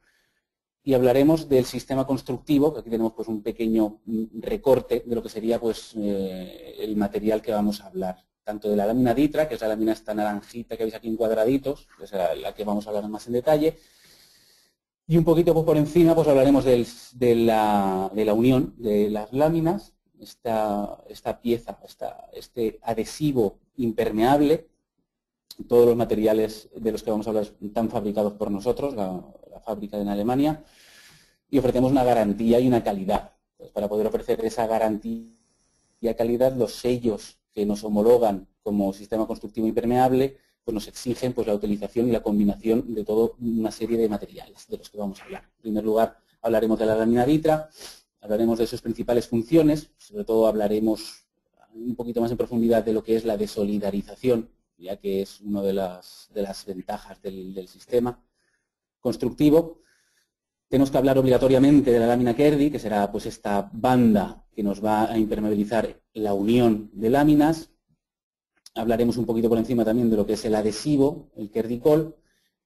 Y hablaremos del sistema constructivo, que aquí tenemos pues un pequeño recorte de lo que sería pues el material que vamos a hablar. Tanto de la lámina DITRA, que es la lámina esta naranjita que veis aquí en cuadraditos, que es la que vamos a hablar más en detalle. Y un poquito pues, por encima pues hablaremos de la unión de las láminas, esta pieza, este adhesivo impermeable. Todos los materiales de los que vamos a hablar están fabricados por nosotros, la fábrica en Alemania, y ofrecemos una garantía y una calidad. Pues para poder ofrecer esa garantía y calidad, los sellos que nos homologan como sistema constructivo impermeable, pues nos exigen pues, la utilización y la combinación de toda una serie de materiales de los que vamos a hablar. En primer lugar, hablaremos de la lámina DITRA, hablaremos de sus principales funciones, sobre todo hablaremos un poquito más en profundidad de lo que es la desolidarización, ya que es una de las ventajas del sistema constructivo. Tenemos que hablar obligatoriamente de la lámina Kerdi, que será pues esta banda que nos va a impermeabilizar la unión de láminas. Hablaremos un poquito por encima también de lo que es el adhesivo, el Kerdicol.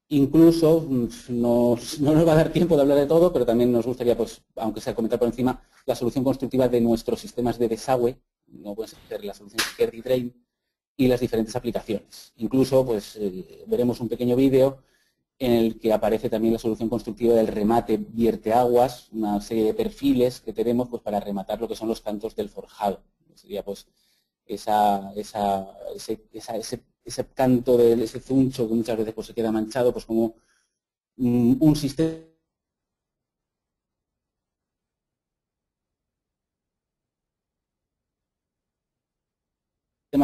Incluso no nos va a dar tiempo de hablar de todo, pero también nos gustaría, pues, aunque sea comentar por encima, la solución constructiva de nuestros sistemas de desagüe, no pueden ser la solución Kerdi Drain, y las diferentes aplicaciones. Incluso pues, veremos un pequeño vídeo en el que aparece también la solución constructiva del remate vierteaguas, una serie de perfiles que tenemos pues, para rematar lo que son los cantos del forjado. Sería pues, ese canto, ese zuncho que muchas veces pues, se queda manchado, pues como un sistema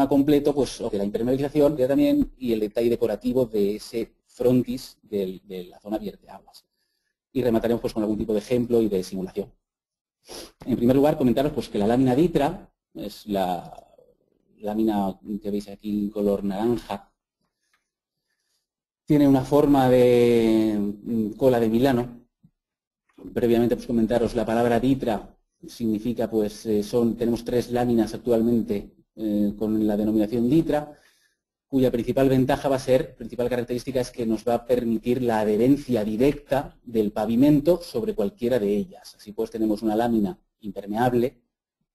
completo, pues de la impermeabilización también y el detalle decorativo de ese frontis de la zona vierteaguas. Y remataremos pues, con algún tipo de ejemplo y de simulación. En primer lugar, comentaros pues, que la lámina DITRA es la lámina que veis aquí en color naranja. Tiene una forma de cola de Milano. Previamente pues, comentaros la palabra DITRA significa pues tenemos 3 láminas actualmente con la denominación DITRA, cuya principal ventaja va a ser, principal característica es que nos va a permitir la adherencia directa del pavimento sobre cualquiera de ellas. Así pues tenemos una lámina impermeable,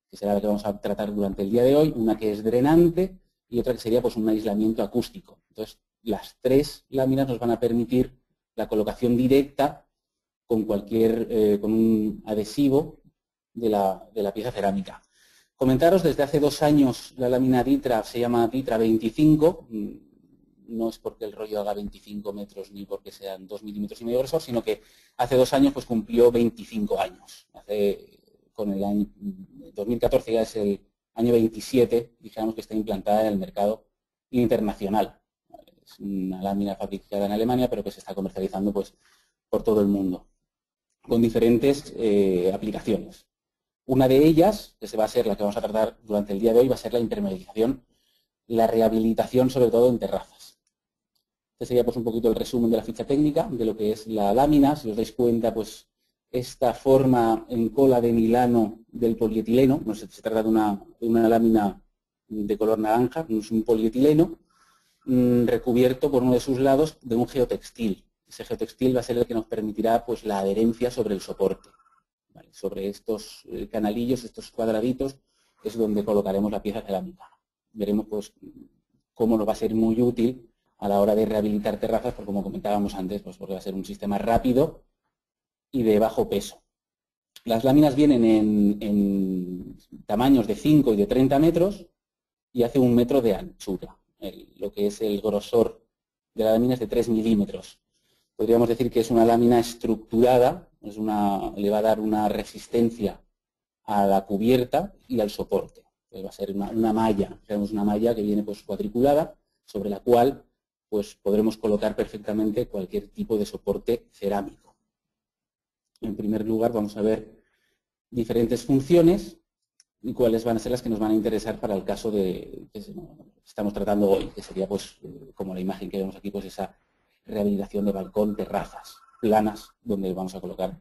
que será la que vamos a tratar durante el día de hoy, una que es drenante y otra que sería pues un aislamiento acústico. Entonces las 3 láminas nos van a permitir la colocación directa con con un adhesivo de la pieza cerámica. Comentaros, desde hace 2 años la lámina DITRA se llama DITRA 25, no es porque el rollo haga 25 metros ni porque sean 2,5 milímetros de grosor, sino que hace 2 años pues cumplió 25 años. Con el año 2014 ya es el año 27, dijéramos que está implantada en el mercado internacional. Es una lámina fabricada en Alemania, pero que se está comercializando pues por todo el mundo, con diferentes aplicaciones. Una de ellas, que va a ser la que vamos a tratar durante el día de hoy, va a ser la impermeabilización, la rehabilitación sobre todo en terrazas. Este sería pues un poquito el resumen de la ficha técnica, de lo que es la lámina. Si os dais cuenta, pues esta forma en cola de Milano del polietileno, no se trata de una lámina de color naranja, es un polietileno recubierto por uno de sus lados de un geotextil. Ese geotextil va a ser el que nos permitirá pues la adherencia sobre el soporte. ¿Vale? Sobre estos canalillos, estos cuadraditos, es donde colocaremos la pieza cerámica. Veremos pues cómo nos va a ser muy útil a la hora de rehabilitar terrazas, porque como comentábamos antes, pues porque va a ser un sistema rápido y de bajo peso. Las láminas vienen en tamaños de 5 y de 30 metros y hace 1 metro de anchura. Lo que es el grosor de la lámina es de 3 milímetros. Podríamos decir que es una lámina estructurada, le va a dar una resistencia a la cubierta y al soporte. Entonces va a ser una malla, tenemos una malla que viene pues cuadriculada, sobre la cual pues podremos colocar perfectamente cualquier tipo de soporte cerámico. En primer lugar vamos a ver diferentes funciones y cuáles van a ser las que nos van a interesar para el caso que estamos tratando hoy, que sería, pues, como la imagen que vemos aquí, pues esa rehabilitación de balcón, terrazas planas, donde vamos a colocar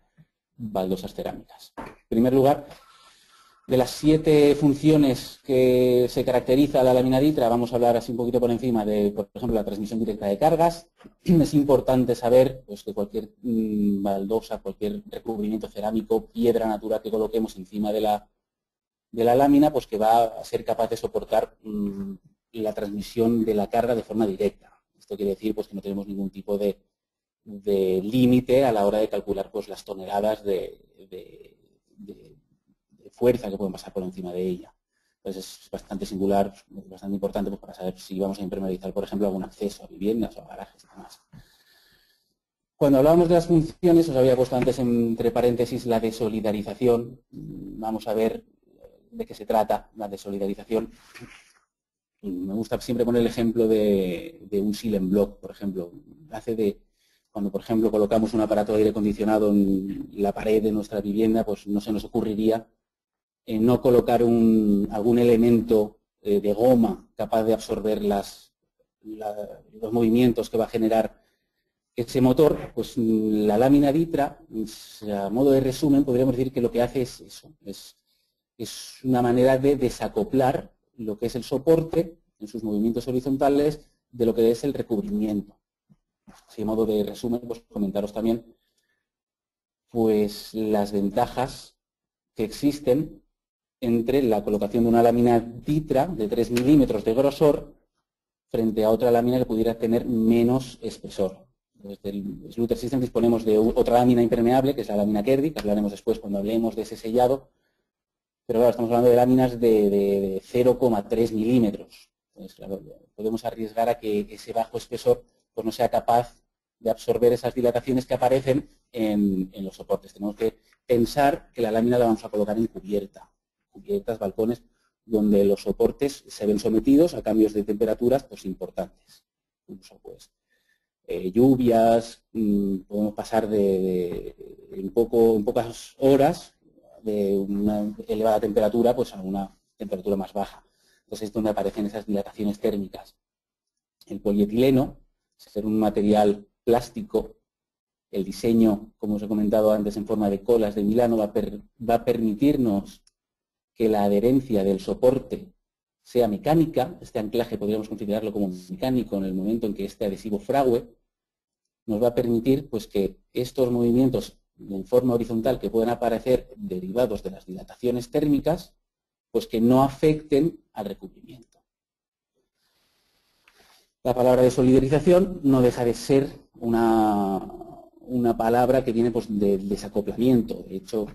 baldosas cerámicas. En primer lugar, de las 7 funciones que se caracteriza la lámina Ditra, vamos a hablar así un poquito por encima de, por ejemplo, la transmisión directa de cargas. Es importante saber, pues, que cualquier baldosa, cualquier recubrimiento cerámico, piedra natural que coloquemos encima de la lámina, pues que va a ser capaz de soportar la transmisión de la carga de forma directa. Esto quiere decir, pues, que no tenemos ningún tipo de límite a la hora de calcular, pues, las toneladas de fuerza que pueden pasar por encima de ella. Entonces es bastante singular, bastante importante, pues, para saber si vamos a impermeabilizar, por ejemplo, algún acceso a viviendas o a garajes y demás. Cuando hablábamos de las funciones, os había puesto antes entre paréntesis la desolidarización. Vamos a ver de qué se trata la desolidarización. Me gusta siempre poner el ejemplo de un silent block, por ejemplo. Cuando, por ejemplo, colocamos un aparato de aire acondicionado en la pared de nuestra vivienda, pues no se nos ocurriría no colocar algún elemento de goma capaz de absorber los movimientos que va a generar ese motor. Pues la lámina Ditra, a modo de resumen, podríamos decir que lo que hace es eso, es una manera de desacoplar lo que es el soporte en sus movimientos horizontales de lo que es el recubrimiento. Así, a modo de resumen, pues comentaros también, pues, las ventajas que existen entre la colocación de una lámina Ditra de 3 milímetros de grosor frente a otra lámina que pudiera tener menos espesor. Desde el Sluter System disponemos de otra lámina impermeable, que es la lámina Kerdi, que hablaremos después cuando hablemos de ese sellado, pero claro, estamos hablando de láminas de 0,3 milímetros. Entonces, claro, podemos arriesgar a que ese bajo espesor, pues, no sea capaz de absorber esas dilataciones que aparecen en los soportes. Tenemos que pensar que la lámina la vamos a colocar en cubiertas, balcones, donde los soportes se ven sometidos a cambios de temperaturas, pues, importantes. Incluso, pues, lluvias, podemos pasar en pocas horas de una elevada temperatura, pues, a una temperatura más baja. Entonces es donde aparecen esas dilataciones térmicas. El polietileno, ser un material plástico, el diseño, como os he comentado antes, en forma de colas de Milano, va a permitirnos que la adherencia del soporte sea mecánica. Este anclaje podríamos considerarlo como mecánico en el momento en que este adhesivo frague. Nos va a permitir, pues, que estos movimientos en forma horizontal que pueden aparecer derivados de las dilataciones térmicas, pues, que no afecten al recubrimiento. La palabra desolidarización no deja de ser una palabra que viene, pues, del desacoplamiento. De hecho,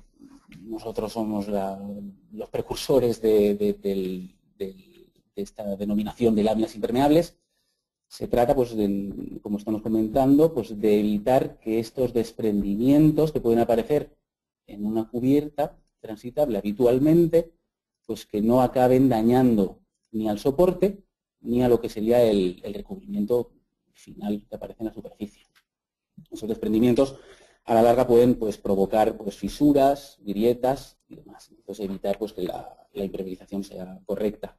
nosotros somos los precursores de esta denominación de láminas impermeables. Se trata, pues, como estamos comentando, pues, de evitar que estos desprendimientos que pueden aparecer en una cubierta transitable habitualmente, pues, que no acaben dañando ni al soporte ni a lo que sería el recubrimiento final que aparece en la superficie. Esos desprendimientos a la larga pueden, pues, provocar, pues, fisuras, grietas y demás. Entonces evitar, pues, que la impermeabilización sea correcta.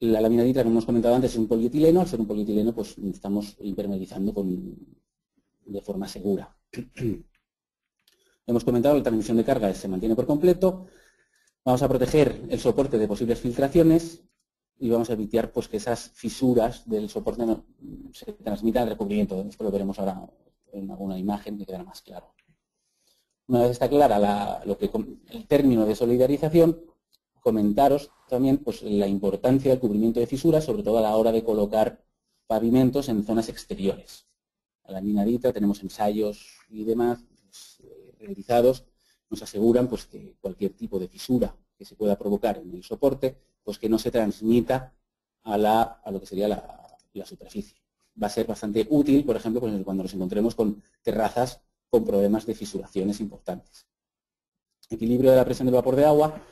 La lámina Ditra, como hemos comentado antes, es un polietileno. Al ser un polietileno, pues, estamos impermeabilizando de forma segura. Hemos comentado la transmisión de carga se mantiene por completo. Vamos a proteger el soporte de posibles filtraciones y vamos a evitar, pues, que esas fisuras del soporte no se transmitan al recubrimiento. Esto lo veremos ahora en alguna imagen que quedará más claro. Una vez está clara el término de solidarización, comentaros también, pues, la importancia del cubrimiento de fisuras, sobre todo a la hora de colocar pavimentos en zonas exteriores. A la lámina Ditra tenemos ensayos y demás, pues, realizados, nos aseguran, pues, que cualquier tipo de fisura que se pueda provocar en el soporte, pues, que no se transmita a lo que sería la superficie. Va a ser bastante útil, por ejemplo, pues, cuando nos encontremos con terrazas con problemas de fisuraciones importantes. Equilibrio de la presión del vapor de agua.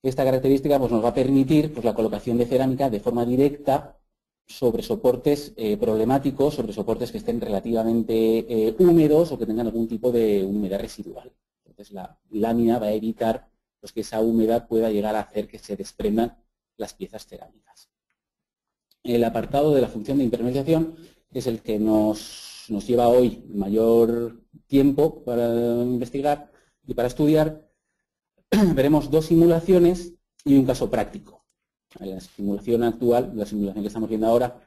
Esta característica, pues, nos va a permitir, pues, la colocación de cerámica de forma directa sobre soportes problemáticos, sobre soportes que estén relativamente húmedos o que tengan algún tipo de humedad residual. Entonces la lámina va a evitar pues que esa humedad pueda llegar a hacer que se desprendan las piezas cerámicas. El apartado de la función de impermeabilización es el que nos lleva hoy mayor tiempo para investigar y para estudiar. Veremos dos simulaciones y un caso práctico. En la simulación actual, la simulación que estamos viendo ahora,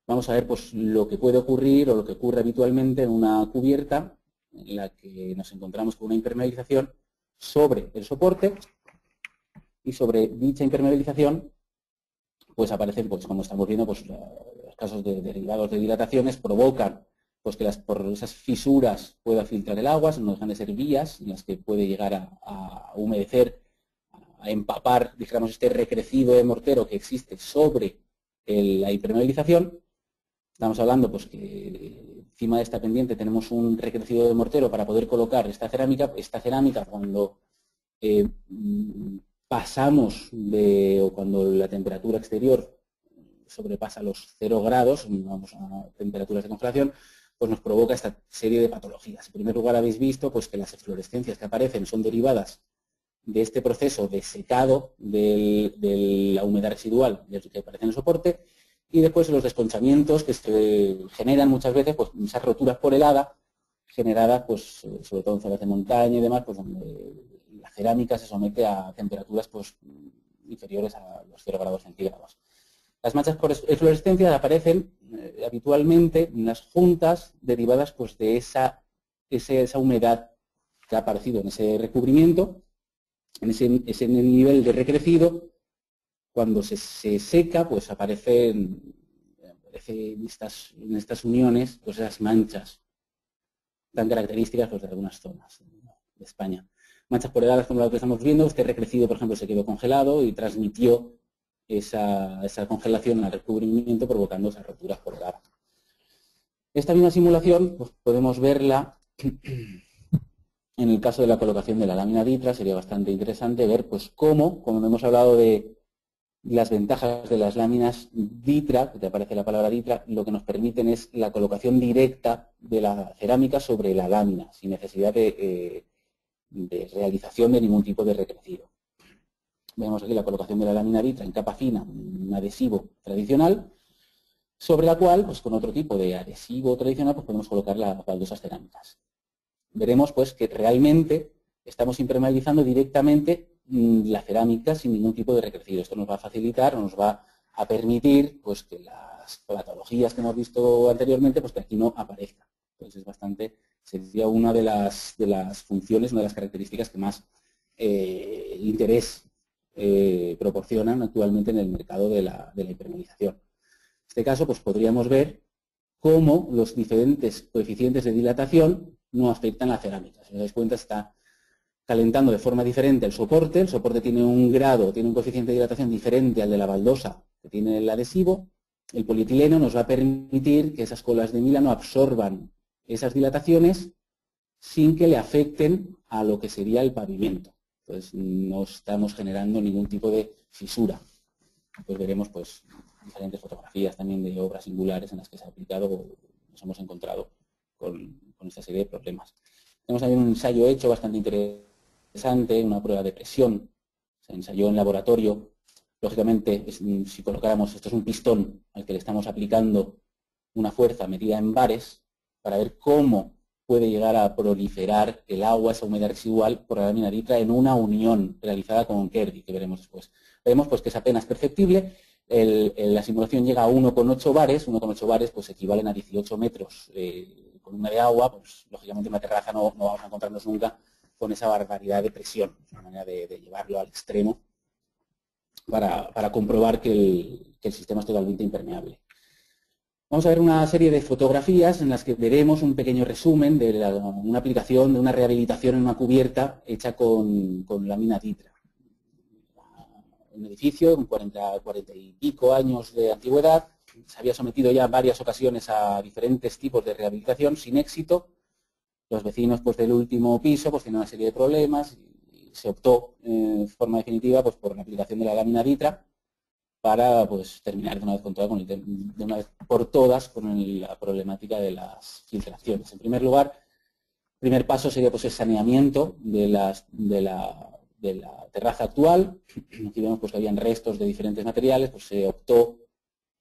vamos a ver pues, lo que puede ocurrir o lo que ocurre habitualmente en una cubierta en la que nos encontramos con una impermeabilización sobre el soporte, y sobre dicha impermeabilización pues aparecen, pues como estamos viendo, pues los casos de derivados de dilataciones provocan pues que por esas fisuras pueda filtrar el agua, no dejan de ser vías en las que puede llegar a humedecer, a empapar, digamos, este recrecido de mortero que existe sobre la impermeabilización. Estamos hablando pues que encima de esta pendiente tenemos un recrecido de mortero para poder colocar esta cerámica. Esta cerámica, cuando pasamos o cuando la temperatura exterior sobrepasa los 0 grados, vamos a temperaturas de congelación, pues nos provoca esta serie de patologías. En primer lugar, habéis visto pues, que las eflorescencias que aparecen son derivadas de este proceso de secado de la humedad residual que aparece en el soporte, y después los desconchamientos que se generan muchas veces, pues esas roturas por helada generadas, pues sobre todo en zonas de montaña y demás, pues donde la cerámica se somete a temperaturas pues inferiores a los 0 grados centígrados. Las manchas por eflorescencia aparecen habitualmente en las juntas derivadas pues, de esa humedad que ha aparecido en ese recubrimiento, en ese nivel de recrecido. Cuando se seca, pues aparecen en estas uniones pues esas manchas tan características pues, de algunas zonas de España. Manchas por heladas como la que estamos viendo. Este recrecido, por ejemplo, se quedó congelado y transmitió esa congelación al recubrimiento, provocando esas roturas por helada. Esta misma simulación pues, podemos verla en el caso de la colocación de la lámina Ditra. Sería bastante interesante ver pues, cómo, como hemos hablado de las ventajas de las láminas Ditra, que te aparece la palabra Ditra, lo que nos permiten es la colocación directa de la cerámica sobre la lámina, sin necesidad de realización de ningún tipo de recrecido. Vemos aquí la colocación de la lámina Ditra en capa fina, un adhesivo tradicional, sobre la cual, pues con otro tipo de adhesivo tradicional, pues podemos colocar las baldosas cerámicas. Veremos pues que realmente estamos impermeabilizando directamente la cerámica sin ningún tipo de recrecido. Esto nos va a facilitar, o nos va a permitir pues que las patologías que hemos visto anteriormente, pues que aquí no aparezcan. Entonces sería una de las funciones, una de las características que más interés proporcionan actualmente en el mercado de la impermeabilización. En este caso, pues podríamos ver cómo los diferentes coeficientes de dilatación no afectan la cerámica. Si os dais cuenta, está calentando de forma diferente el soporte tiene un coeficiente de dilatación diferente al de la baldosa que tiene el adhesivo. El polietileno nos va a permitir que esas colas de Milano absorban esas dilataciones sin que le afecten a lo que sería el pavimento. Entonces no estamos generando ningún tipo de fisura. Pues veremos pues, diferentes fotografías también de obras singulares en las que se ha aplicado o nos hemos encontrado con esta serie de problemas. Tenemos también un ensayo hecho bastante interesante, una prueba de presión. Se ensayó en laboratorio. Lógicamente, si colocáramos, esto es un pistón al que le estamos aplicando una fuerza medida en bares para ver cómo puede llegar a proliferar el agua, esa humedad residual por la lámina Ditra en una unión realizada con Kirby, que veremos después. Veremos pues, que es apenas perceptible. La simulación llega a 1,8 bares. 1,8 bares pues, equivalen a 18 metros columna de agua. Pues, lógicamente en una terraza no vamos a encontrarnos nunca con esa barbaridad de presión. Es una manera de llevarlo al extremo para comprobar que el sistema es totalmente impermeable. Vamos a ver una serie de fotografías en las que veremos un pequeño resumen de una aplicación, de una rehabilitación en una cubierta hecha con lámina Ditra. Un edificio con 40 y pico años de antigüedad, se había sometido ya en varias ocasiones a diferentes tipos de rehabilitación sin éxito. Los vecinos pues, del último piso pues, tienen una serie de problemas y se optó de forma definitiva pues, por la aplicación de la lámina Ditra para pues, terminar de una vez por todas con la problemática de las filtraciones. En primer lugar, el primer paso sería pues, el saneamiento de la terraza actual. Aquí vemos pues, que habían restos de diferentes materiales, pues se optó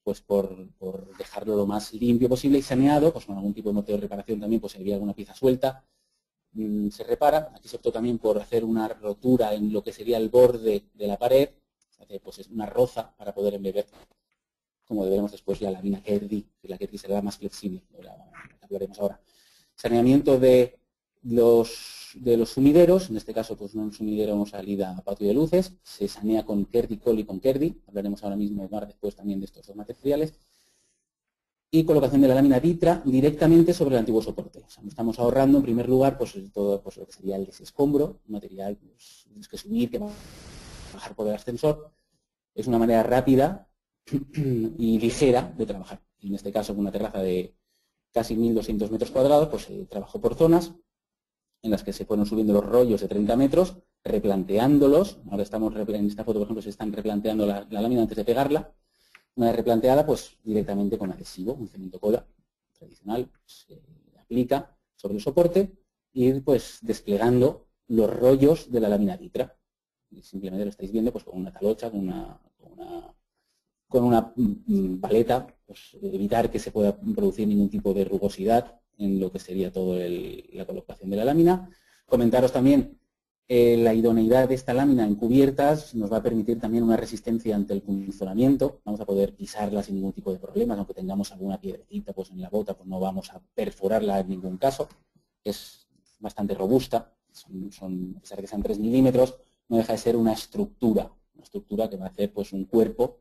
pues, por dejarlo lo más limpio posible y saneado, pues con algún tipo de método de reparación también, pues si había alguna pieza suelta, se repara. Aquí se optó también por hacer una rotura en lo que sería el borde de la pared, pues es una roza para poder embeber, como veremos después, la lámina Kerdi, que la Kerdi será más flexible, la hablaremos ahora. Saneamiento de los sumideros, en este caso pues un sumidero no salida a patio de luces, se sanea con Kerdi Col y con Kerdi, hablaremos ahora mismo más después también de estos dos materiales. Y colocación de la lámina Ditra directamente sobre el antiguo soporte. O sea, nos estamos ahorrando en primer lugar pues, todo pues, lo que sería el desescombro, un material pues, tienes que subir, que bajar por el ascensor. Es una manera rápida y ligera de trabajar. Y en este caso, con una terraza de casi 1.200 metros cuadrados, pues se trabajó por zonas en las que se fueron subiendo los rollos de 30 metros, replanteándolos. Ahora estamos en esta foto, por ejemplo, se están replanteando la lámina antes de pegarla. Una vez replanteada, pues directamente con adhesivo, un cemento cola tradicional, se aplica sobre el soporte y ir pues desplegando los rollos de la lámina Ditra. Y simplemente lo estáis viendo pues con una talocha, con una paleta, pues evitar que se pueda producir ningún tipo de rugosidad en lo que sería toda la colocación de la lámina. Comentaros también la idoneidad de esta lámina en cubiertas nos va a permitir también una resistencia ante el punzonamiento. Vamos a poder pisarla sin ningún tipo de problemas, aunque tengamos alguna piedrecita pues en la bota, pues no vamos a perforarla en ningún caso. Es bastante robusta, a pesar de que sean 3 milímetros, no deja de ser una estructura que va a hacer pues un cuerpo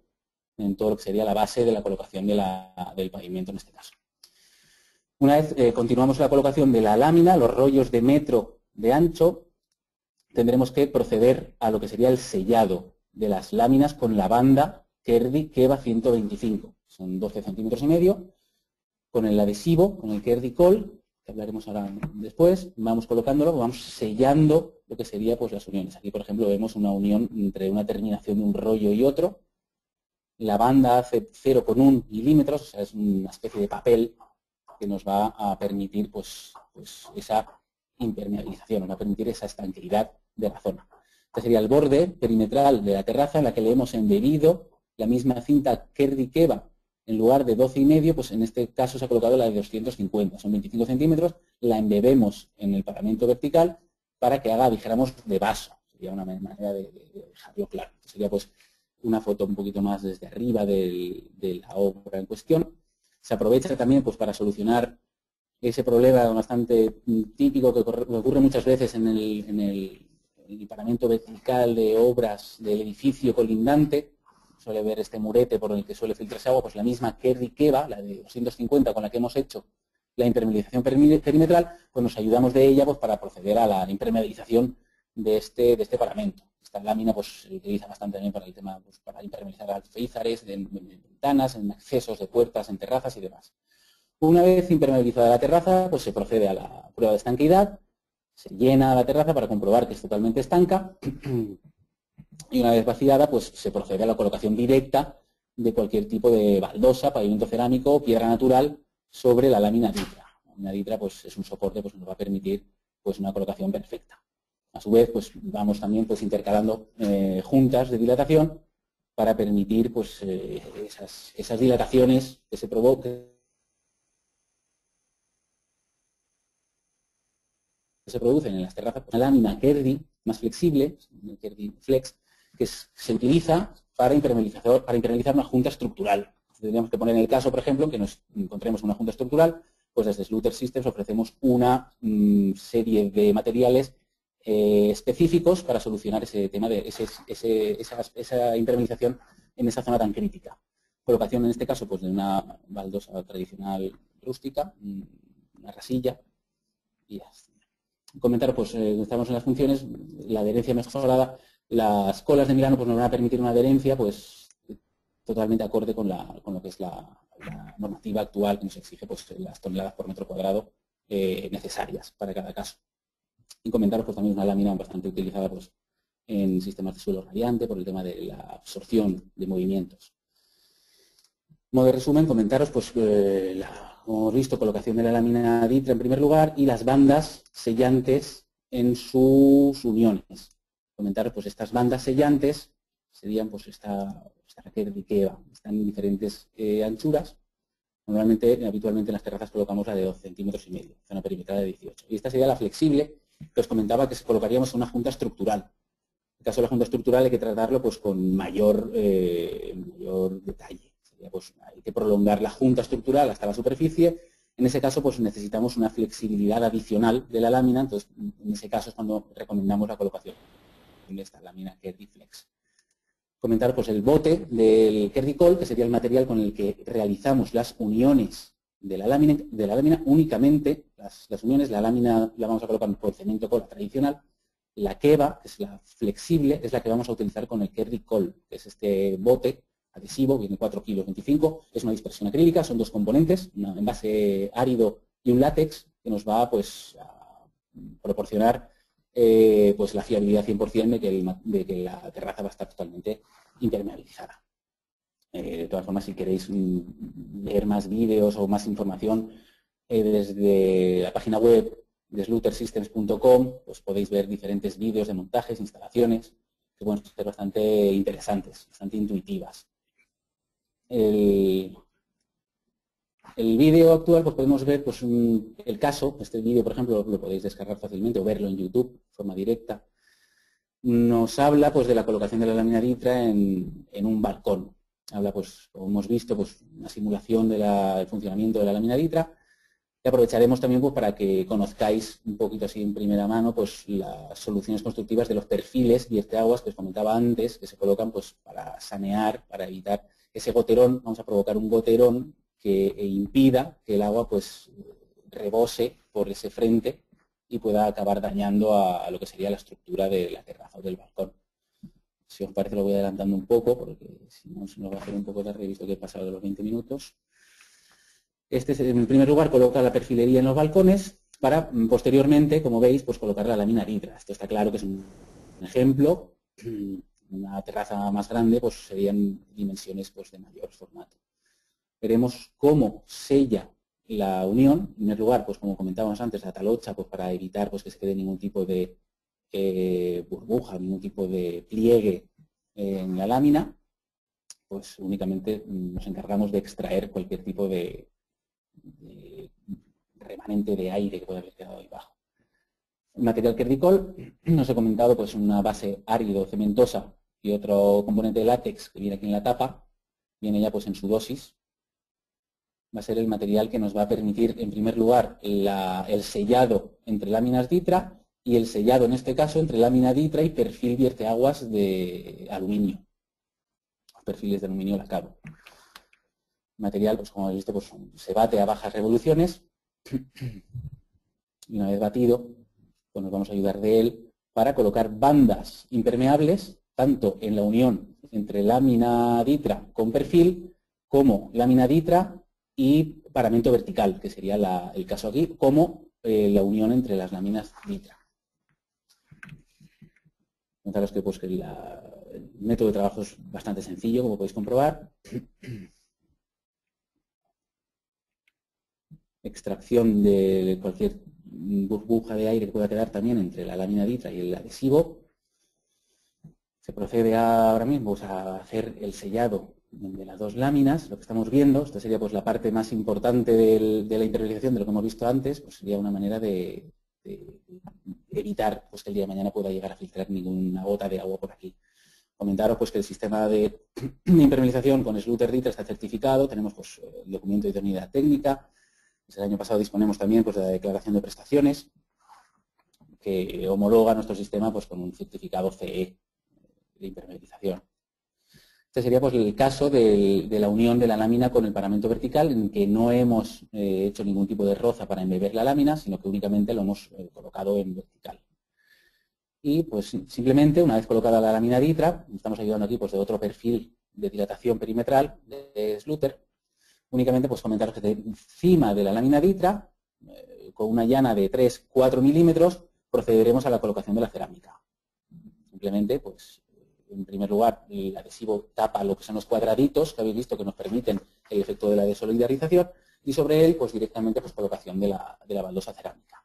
en todo lo que sería la base de la colocación del pavimento en este caso. Una vez continuamos la colocación de la lámina, los rollos de metro de ancho, tendremos que proceder a lo que sería el sellado de las láminas con la banda Kerdi Keva 125. Son 12 centímetros y medio. Con el adhesivo, con el Kerdi Col, que hablaremos ahora después, vamos colocándolo, vamos sellando lo que sería pues, las uniones. Aquí, por ejemplo, vemos una unión entre una terminación de un rollo y otro. La banda hace 0,1 milímetros, o sea, es una especie de papel que nos va a permitir pues esa impermeabilización, nos va a permitir esa estanqueidad de la zona. Este sería el borde perimetral de la terraza en la que le hemos embebido la misma cinta Kerdi Keva. En lugar de 12,5, pues en este caso se ha colocado la de 250, son 25 centímetros, la embebemos en el paramento vertical para que haga, dijéramos, de vaso. Sería una manera de dejarlo claro. Sería pues una foto un poquito más desde arriba de la obra en cuestión. Se aprovecha también pues para solucionar ese problema bastante típico que ocurre muchas veces en el paramento vertical de obras del edificio colindante. Suele ver este murete por el que suele filtrarse agua, pues la misma Kerdi Keva, la de 250 con la que hemos hecho la impermeabilización perimetral, pues nos ayudamos de ella pues, para proceder a la impermeabilización de este paramento. Esta lámina pues, se utiliza bastante también para el tema, pues, para impermeabilizar alféizares, en ventanas, en accesos de puertas, en terrazas y demás. Una vez impermeabilizada la terraza, pues se procede a la prueba de estanqueidad, se llena la terraza para comprobar que es totalmente estanca y una vez vaciada, pues se procede a la colocación directa de cualquier tipo de baldosa, pavimento cerámico o piedra natural sobre la lámina Ditra. La lámina Ditra pues, es un soporte que pues, nos va a permitir pues, una colocación perfecta. A su vez, pues vamos también pues, intercalando juntas de dilatación para permitir pues, esas dilataciones que se producen en las terrazas. Una lámina Kerdi más flexible, Kerdi Flex, que se utiliza para impermeabilizar una junta estructural. Tendríamos que poner en el caso, por ejemplo, que nos encontremos una junta estructural, pues desde Sluter Systems ofrecemos una serie de materiales específicos para solucionar ese tema de esa impermeabilización en esa zona tan crítica. Colocación en este caso pues de una baldosa tradicional rústica, una rasilla y ya está. Comentar, pues estamos en las funciones, la adherencia mejorada, las colas de Milano pues nos van a permitir una adherencia pues totalmente acorde con lo que es la normativa actual que nos exige pues las toneladas por metro cuadrado necesarias para cada caso. Y comentaros pues también una lámina bastante utilizada pues en sistemas de suelo radiante por el tema de la absorción de movimientos. Modo de resumen, comentaros pues como hemos visto, colocación de la lámina Ditra en primer lugar y las bandas sellantes en sus uniones. Comentar pues estas bandas sellantes serían pues esta Kerdi Keva, están en diferentes anchuras. Normalmente, habitualmente en las terrazas colocamos la de 2,5 centímetros, zona perimetral de 18. Y esta sería la flexible, que os comentaba que colocaríamos en una junta estructural. En el caso de la junta estructural hay que tratarlo pues con mayor detalle. Sería, pues, hay que prolongar la junta estructural hasta la superficie. En ese caso pues necesitamos una flexibilidad adicional de la lámina, entonces en ese caso es cuando recomendamos la colocación de esta lámina Kerdi Flex. Comentar pues el bote del Kerdicol, que sería el material con el que realizamos las uniones de la lámina únicamente, las uniones, la lámina la vamos a colocar por cemento cola tradicional, la Keva, que es la flexible, es la que vamos a utilizar con el Kerdicol, que es este bote adhesivo, viene 4 kilos 25, es una dispersión acrílica, son dos componentes, un envase árido y un látex, que nos va pues a proporcionar pues la fiabilidad 100% de que la terraza va a estar totalmente impermeabilizada. De todas formas, si queréis ver más vídeos o más información desde la página web de slootersystems.com, pues podéis ver diferentes vídeos de montajes, instalaciones, que pueden ser bastante interesantes, bastante intuitivas. El vídeo actual, pues podemos ver pues, el caso. Este vídeo, por ejemplo, lo podéis descargar fácilmente o verlo en YouTube de forma directa. Nos habla pues, de la colocación de la lámina Ditra en un balcón. Habla, pues, como hemos visto, pues, una simulación del funcionamiento de la lámina Ditra. Y aprovecharemos también pues, para que conozcáis un poquito así en primera mano pues, las soluciones constructivas de los perfiles vierteaguas que os comentaba antes, que se colocan pues, para sanear, para evitar ese goterón. Vamos a provocar un goterón que impida que el agua pues rebose por ese frente y pueda acabar dañando a lo que sería la estructura de la terraza o del balcón. Si os parece lo voy adelantando un poco, porque si no se nos va a hacer un poco tarde, visto que he pasado de los 20 minutos. Este es, en primer lugar, coloca la perfilería en los balcones para posteriormente, como veis, pues colocar la lámina Ditra. Esto está claro que es un ejemplo. Una terraza más grande pues serían dimensiones pues, de mayor formato. Veremos cómo sella la unión. En primer lugar, pues como comentábamos antes, la talocha pues, para evitar pues, que se quede ningún tipo de burbuja, ningún tipo de pliegue en la lámina. Pues únicamente nos encargamos de extraer cualquier tipo de remanente de aire que pueda haber quedado ahí abajo. El material Kerdicol, nos he comentado, pues una base árido cementosa y otro componente de látex que viene aquí en la tapa, viene ya pues en su dosis. Va a ser el material que nos va a permitir, en primer lugar, el sellado entre láminas Ditra y el sellado, en este caso, entre lámina Ditra y perfil vierteaguas de aluminio. Perfiles de aluminio lacado. El material, pues como habéis visto, pues, se bate a bajas revoluciones y una vez batido, pues nos vamos a ayudar de él para colocar bandas impermeables, tanto en la unión entre lámina Ditra con perfil, como lámina Ditra y paramento vertical, que sería el caso aquí, como la unión entre las láminas Ditra. Comentaros que, pues, que el método de trabajo es bastante sencillo, como podéis comprobar. Extracción de cualquier burbuja de aire que pueda quedar también entre la lámina Ditra y el adhesivo. Se procede ahora mismo pues, a hacer el sellado de las dos láminas. Lo que estamos viendo, esta sería pues, la parte más importante de la impermeabilización de lo que hemos visto antes, pues sería una manera de evitar pues, que el día de mañana pueda llegar a filtrar ninguna gota de agua por aquí. Comentaros pues, que el sistema de impermeabilización con Slooter Ditra está certificado, tenemos pues, el documento de idoneidad técnica. Desde el año pasado disponemos también pues, de la declaración de prestaciones que homologa nuestro sistema pues, con un certificado CE de impermeabilización. Este sería pues, el caso de la unión de la lámina con el paramento vertical, en que no hemos hecho ningún tipo de roza para embeber la lámina, sino que únicamente lo hemos colocado en vertical. Y pues simplemente, una vez colocada la lámina Ditra, estamos ayudando aquí pues, de otro perfil de dilatación perimetral de Slooter. Únicamente pues comentaros que encima de la lámina Ditra, con una llana de 3-4 milímetros, procederemos a la colocación de la cerámica. Simplemente, pues, en primer lugar, el adhesivo tapa lo que son los cuadraditos que habéis visto que nos permiten el efecto de la desolidarización y sobre él, pues directamente, pues colocación de la baldosa cerámica.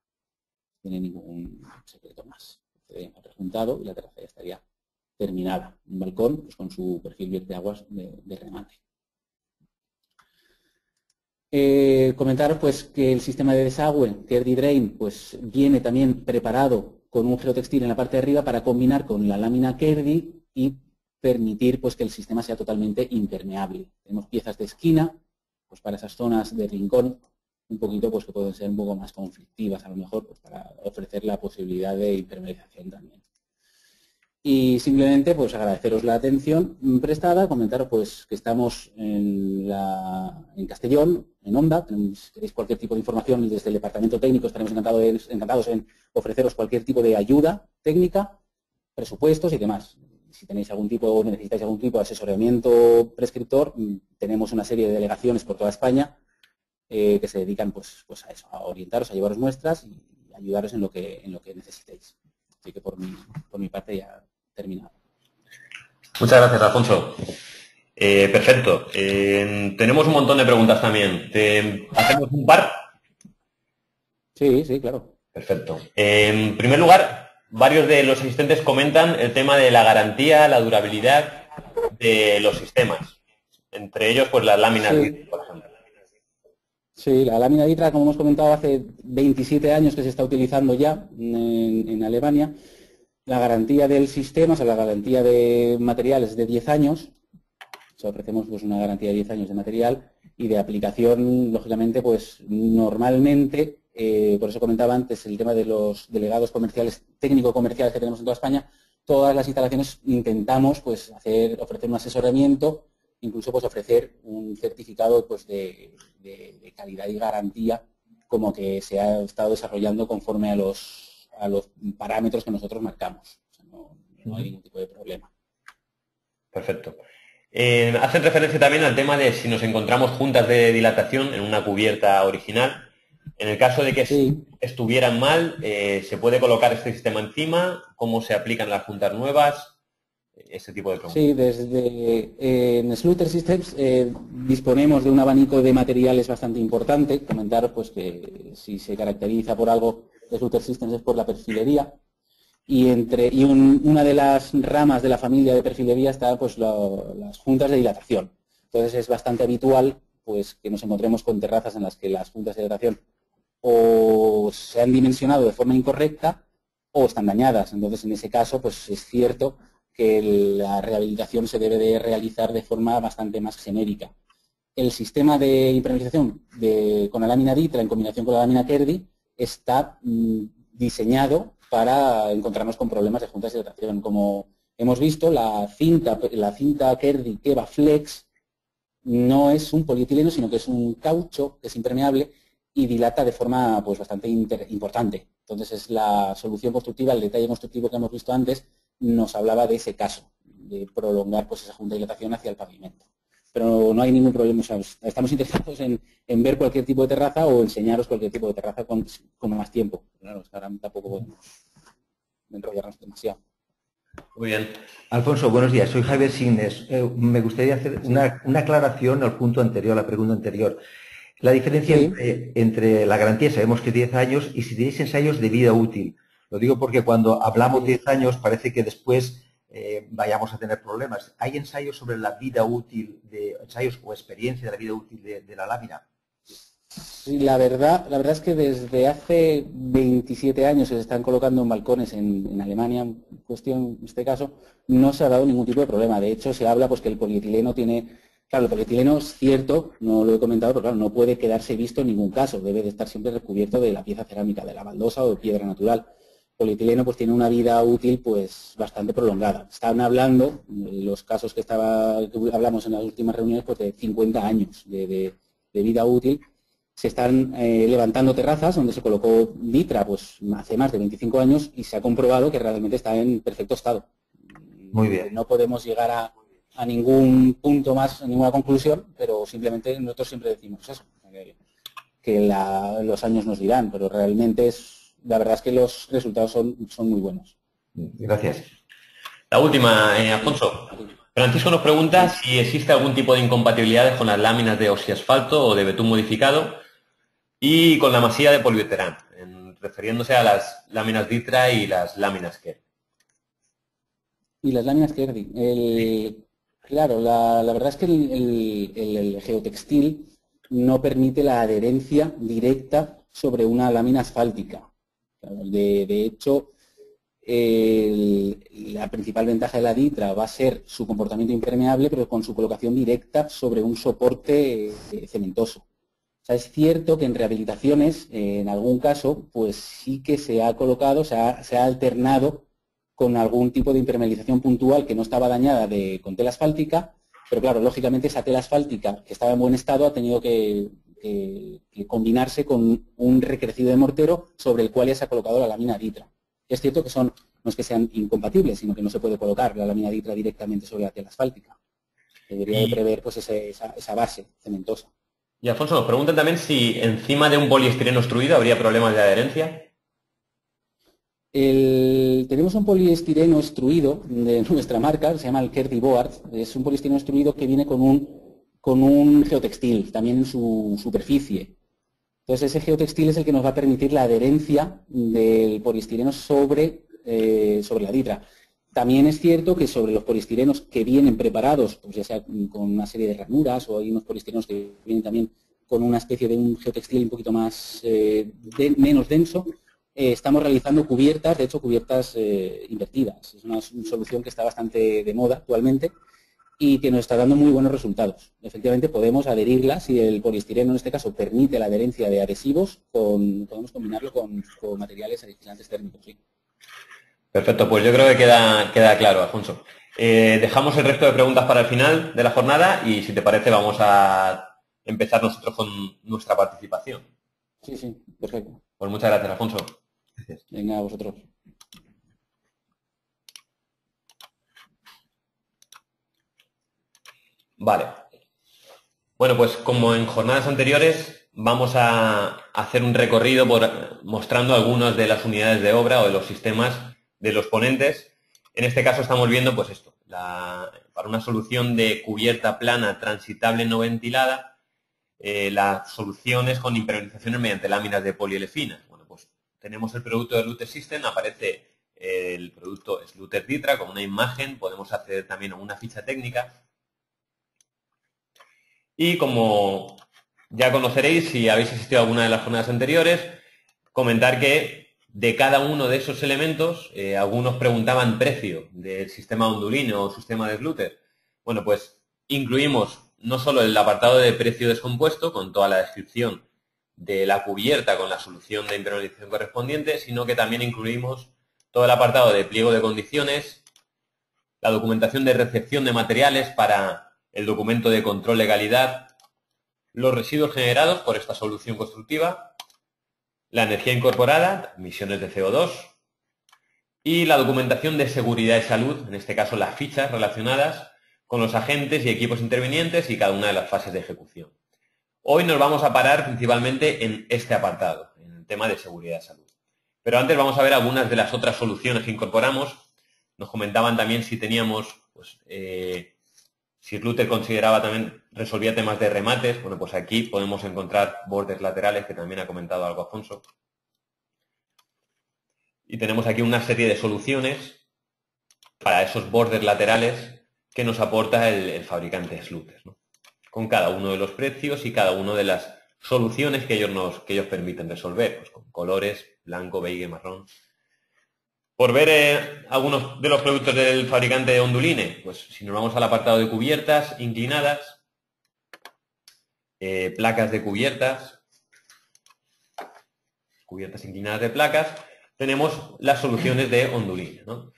No tiene ningún secreto más. procede a rejuntado y la terraza ya estaría terminada. Un balcón pues, con su perfil vierteaguas de remate. Comentar pues, que el sistema de desagüe, Kerdi Drain, pues, viene también preparado con un geotextil en la parte de arriba para combinar con la lámina Kerdi y permitir pues, que el sistema sea totalmente impermeable. Tenemos piezas de esquina pues, para esas zonas de rincón, un poquito pues, que pueden ser un poco más conflictivas, a lo mejor pues, para ofrecer la posibilidad de impermeabilización también. Y simplemente pues agradeceros la atención prestada, comentaros pues que estamos en Castellón, en Onda. Si queréis cualquier tipo de información desde el departamento técnico estaremos encantados en ofreceros cualquier tipo de ayuda técnica, presupuestos y demás. Si tenéis algún tipo, necesitáis algún tipo de asesoramiento prescriptor, tenemos una serie de delegaciones por toda España que se dedican pues a eso, a orientaros, a llevaros muestras y ayudaros en lo que necesitéis. Así que por mi parte ya terminado. Muchas gracias, Alfonso. Perfecto. Tenemos un montón de preguntas también. ¿Hacemos un par? Sí, sí, claro. Perfecto. En primer lugar, varios de los asistentes comentan el tema de la garantía, la durabilidad de los sistemas. Entre ellos, pues las láminas, sí. por ejemplo. Sí, la lámina Ditra, como hemos comentado, hace 27 años que se está utilizando ya en Alemania. La garantía del sistema, o sea, la garantía de material es de 10 años. O sea, ofrecemos pues, una garantía de 10 años de material y de aplicación, lógicamente, pues normalmente, por eso comentaba antes el tema de los delegados comerciales, técnico-comerciales que tenemos en toda España, todas las instalaciones intentamos pues, ofrecer un asesoramiento, incluso pues, ofrecer un certificado pues, de calidad y garantía como que se ha estado desarrollando conforme a los parámetros que nosotros marcamos. O sea, no hay ningún tipo de problema. Perfecto. Hacen referencia también al tema de si nos encontramos juntas de dilatación en una cubierta original. En el caso de que sí. estuvieran mal, ¿se puede colocar este sistema encima? ¿Cómo se aplican las juntas nuevas? Ese tipo de preguntas. Sí, en Sluter Systems disponemos de un abanico de materiales bastante importante. Comentar pues, que si se caracteriza por algo Sluter Systems es por la perfilería. Una de las ramas de la familia de perfilería está pues, las juntas de dilatación. Entonces es bastante habitual pues, que nos encontremos con terrazas en las que las juntas de dilatación o se han dimensionado de forma incorrecta o están dañadas. Entonces en ese caso pues, es cierto que la rehabilitación se debe de realizar de forma bastante más genérica. El sistema de impermeabilización con la lámina Ditra en combinación con la lámina Kerdi está diseñado para encontrarnos con problemas de juntas de dilatación. Como hemos visto, la cinta Kerdi Keva Flex no es un polietileno, sino que es un caucho que es impermeable y dilata de forma pues, bastante importante. Entonces es la solución constructiva, el detalle constructivo que hemos visto antes, nos hablaba de ese caso, de prolongar pues, esa junta de dilatación hacia el pavimento. Pero no hay ningún problema, o sea, estamos interesados en ver cualquier tipo de terraza o enseñaros cualquier tipo de terraza con más tiempo. Claro, es que ahora tampoco podemos enrollarnos demasiado. Muy bien. Alfonso, buenos días. Soy Javier Signes. Me gustaría hacer una aclaración al punto anterior, a la pregunta anterior. La diferencia entre la garantía, sabemos que es 10 años, y si tenéis ensayos de vida útil. Lo digo porque cuando hablamos de 10 años parece que después vayamos a tener problemas. ¿Hay ensayos sobre la vida útil, ensayos o experiencia de la vida útil de la lámina? Sí, la verdad es que desde hace 27 años que se están colocando en balcones en Alemania, en este caso, no se ha dado ningún tipo de problema. De hecho, se habla pues que el polietileno tiene... Claro, el polietileno es cierto, no lo he comentado, pero claro, no puede quedarse visto en ningún caso. Debe de estar siempre recubierto de la pieza cerámica, de la baldosa o de piedra natural. El polietileno pues tiene una vida útil pues bastante prolongada. Están hablando, los casos que hablamos en las últimas reuniones, pues de 50 años de vida útil. Se están levantando terrazas donde se colocó Ditra pues hace más de 25 años y se ha comprobado que realmente está en perfecto estado. Muy bien. No podemos llegar a ningún punto más, a ninguna conclusión, pero simplemente nosotros siempre decimos eso, que los años nos dirán, pero realmente la verdad es que los resultados son muy buenos. Gracias. La última, Alfonso. Francisco nos pregunta si existe algún tipo de incompatibilidades con las láminas de oxiasfalto o de betún modificado y con la masía de poliuretano. refiriéndose a las láminas Ditra y las láminas Kerr. Y las láminas Kerdi. Claro, la verdad es que el geotextil no permite la adherencia directa sobre una lámina asfáltica. Claro, de hecho, la principal ventaja de la Ditra va a ser su comportamiento impermeable, pero con su colocación directa sobre un soporte cementoso. O sea, es cierto que en rehabilitaciones, en algún caso, pues sí que se ha colocado, se ha alternado con algún tipo de impermeabilización puntual que no estaba dañada con tela asfáltica, pero claro, lógicamente esa tela asfáltica que estaba en buen estado ha tenido que combinarse con un recrecido de mortero sobre el cual ya se ha colocado la lámina Ditra. Es cierto que no es que sean incompatibles, sino que no se puede colocar la lámina Ditra directamente sobre la tela asfáltica. Debería de prever pues, esa base cementosa. Y Alfonso, nos preguntan también si encima de un poliestireno extruido habría problemas de adherencia. Tenemos un poliestireno extruido de nuestra marca, se llama el Kerdi Board. Es un poliestireno extruido que viene con un geotextil, también en su superficie. Entonces ese geotextil es el que nos va a permitir la adherencia del poliestireno sobre la Ditra. También es cierto que sobre los poliestirenos que vienen preparados, pues ya sea con una serie de ranuras, o hay unos poliestirenos que vienen también con una especie de un geotextil un poquito más menos denso, estamos realizando cubiertas, de hecho cubiertas invertidas. Es una solución que está bastante de moda actualmente y que nos está dando muy buenos resultados. Efectivamente podemos adherirla, si el poliestireno en este caso permite la adherencia de adhesivos, podemos combinarlo con materiales aislantes térmicos. Sí. Perfecto, pues yo creo que queda claro, Alfonso. Dejamos el resto de preguntas para el final de la jornada y si te parece vamos a empezar nosotros con nuestra participación. Sí, perfecto. Pues muchas gracias, Alfonso. Gracias. Venga, a vosotros. Vale. Bueno, pues como en jornadas anteriores, vamos a hacer un recorrido mostrando algunas de las unidades de obra o de los sistemas de los ponentes. En este caso estamos viendo, pues esto, para una solución de cubierta plana transitable no ventilada, las soluciones con impermeabilizaciones mediante láminas de poliolefina. Bueno, pues tenemos el producto de Sluter System, aparece el producto Sluter Ditra con una imagen, podemos acceder también a una ficha técnica. Y como ya conoceréis, si habéis asistido a alguna de las jornadas anteriores, comentar que de cada uno de esos elementos, algunos preguntaban precio del sistema Onduline o sistema de Sluter. Bueno, pues incluimos no solo el apartado de precio descompuesto, con toda la descripción de la cubierta con la solución de impermeabilización correspondiente, sino que también incluimos todo el apartado de pliego de condiciones, la documentación de recepción de materiales para el documento de control de calidad, los residuos generados por esta solución constructiva, la energía incorporada, emisiones de CO2, y la documentación de seguridad y salud, en este caso las fichas relacionadas con los agentes y equipos intervinientes y cada una de las fases de ejecución. Hoy nos vamos a parar principalmente en este apartado, en el tema de seguridad y salud. Pero antes vamos a ver algunas de las otras soluciones que incorporamos. Nos comentaban también si teníamos, pues, si Sluter consideraba también, resolvía temas de remates. Bueno, pues aquí podemos encontrar bordes laterales, que también ha comentado algo Alfonso. Y tenemos aquí una serie de soluciones para esos bordes laterales que nos aporta el fabricante Sluter, ¿no? Con cada uno de los precios y cada una de las soluciones que ellos permiten resolver, pues con colores, blanco, beige, marrón. Por ver algunos de los productos del fabricante Onduline, pues si nos vamos al apartado de cubiertas inclinadas, placas de cubiertas inclinadas de placas, tenemos las soluciones de Onduline, ¿no?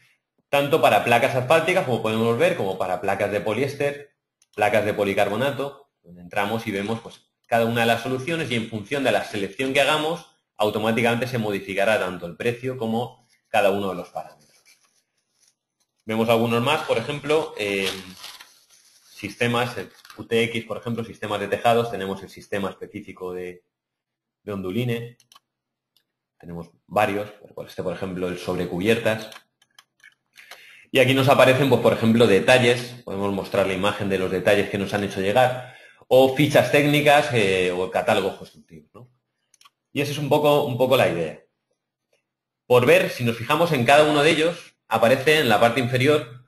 Tanto para placas asfálticas, como podemos ver, como para placas de poliéster, placas de policarbonato, donde entramos y vemos pues cada una de las soluciones y en función de la selección que hagamos, automáticamente se modificará tanto el precio como cada uno de los parámetros. Vemos algunos más, por ejemplo, sistemas, UTX, por ejemplo, sistemas de tejados, tenemos el sistema específico de Onduline, tenemos varios, este, por ejemplo, el sobre cubiertas. Y aquí nos aparecen, pues, por ejemplo, detalles, podemos mostrar la imagen de los detalles que nos han hecho llegar, o fichas técnicas o catálogos constructivos, ¿no? Y esa es un poco la idea. Por ver, si nos fijamos en cada uno de ellos, aparece en la parte inferior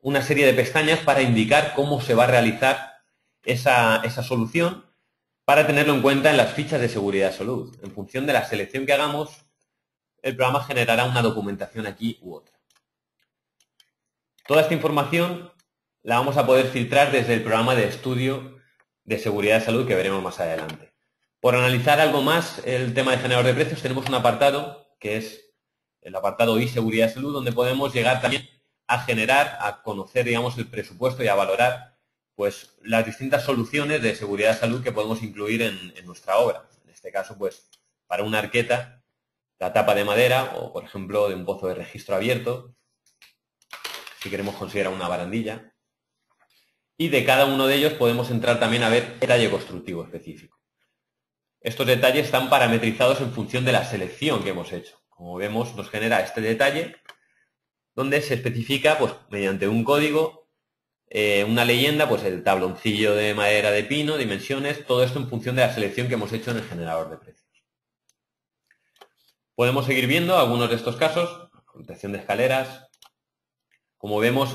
una serie de pestañas para indicar cómo se va a realizar esa solución, para tenerlo en cuenta en las fichas de seguridad de salud. En función de la selección que hagamos, el programa generará una documentación aquí u otra. Toda esta información la vamos a poder filtrar desde el programa de estudio de seguridad de salud que veremos más adelante. Por analizar algo más el tema de generador de precios, tenemos un apartado que es el apartado y seguridad de salud, donde podemos llegar también a generar, a conocer, digamos, el presupuesto y a valorar pues las distintas soluciones de seguridad de salud que podemos incluir en nuestra obra. En este caso, pues, para una arqueta, la tapa de madera o, por ejemplo, de un pozo de registro abierto, si queremos considerar una barandilla. Y de cada uno de ellos podemos entrar también a ver detalle constructivo específico. Estos detalles están parametrizados en función de la selección que hemos hecho. Como vemos, nos genera este detalle, donde se especifica, pues, mediante un código, una leyenda, pues el tabloncillo de madera de pino, dimensiones, todo esto en función de la selección que hemos hecho en el generador de precios. Podemos seguir viendo algunos de estos casos, protección de escaleras. Como vemos,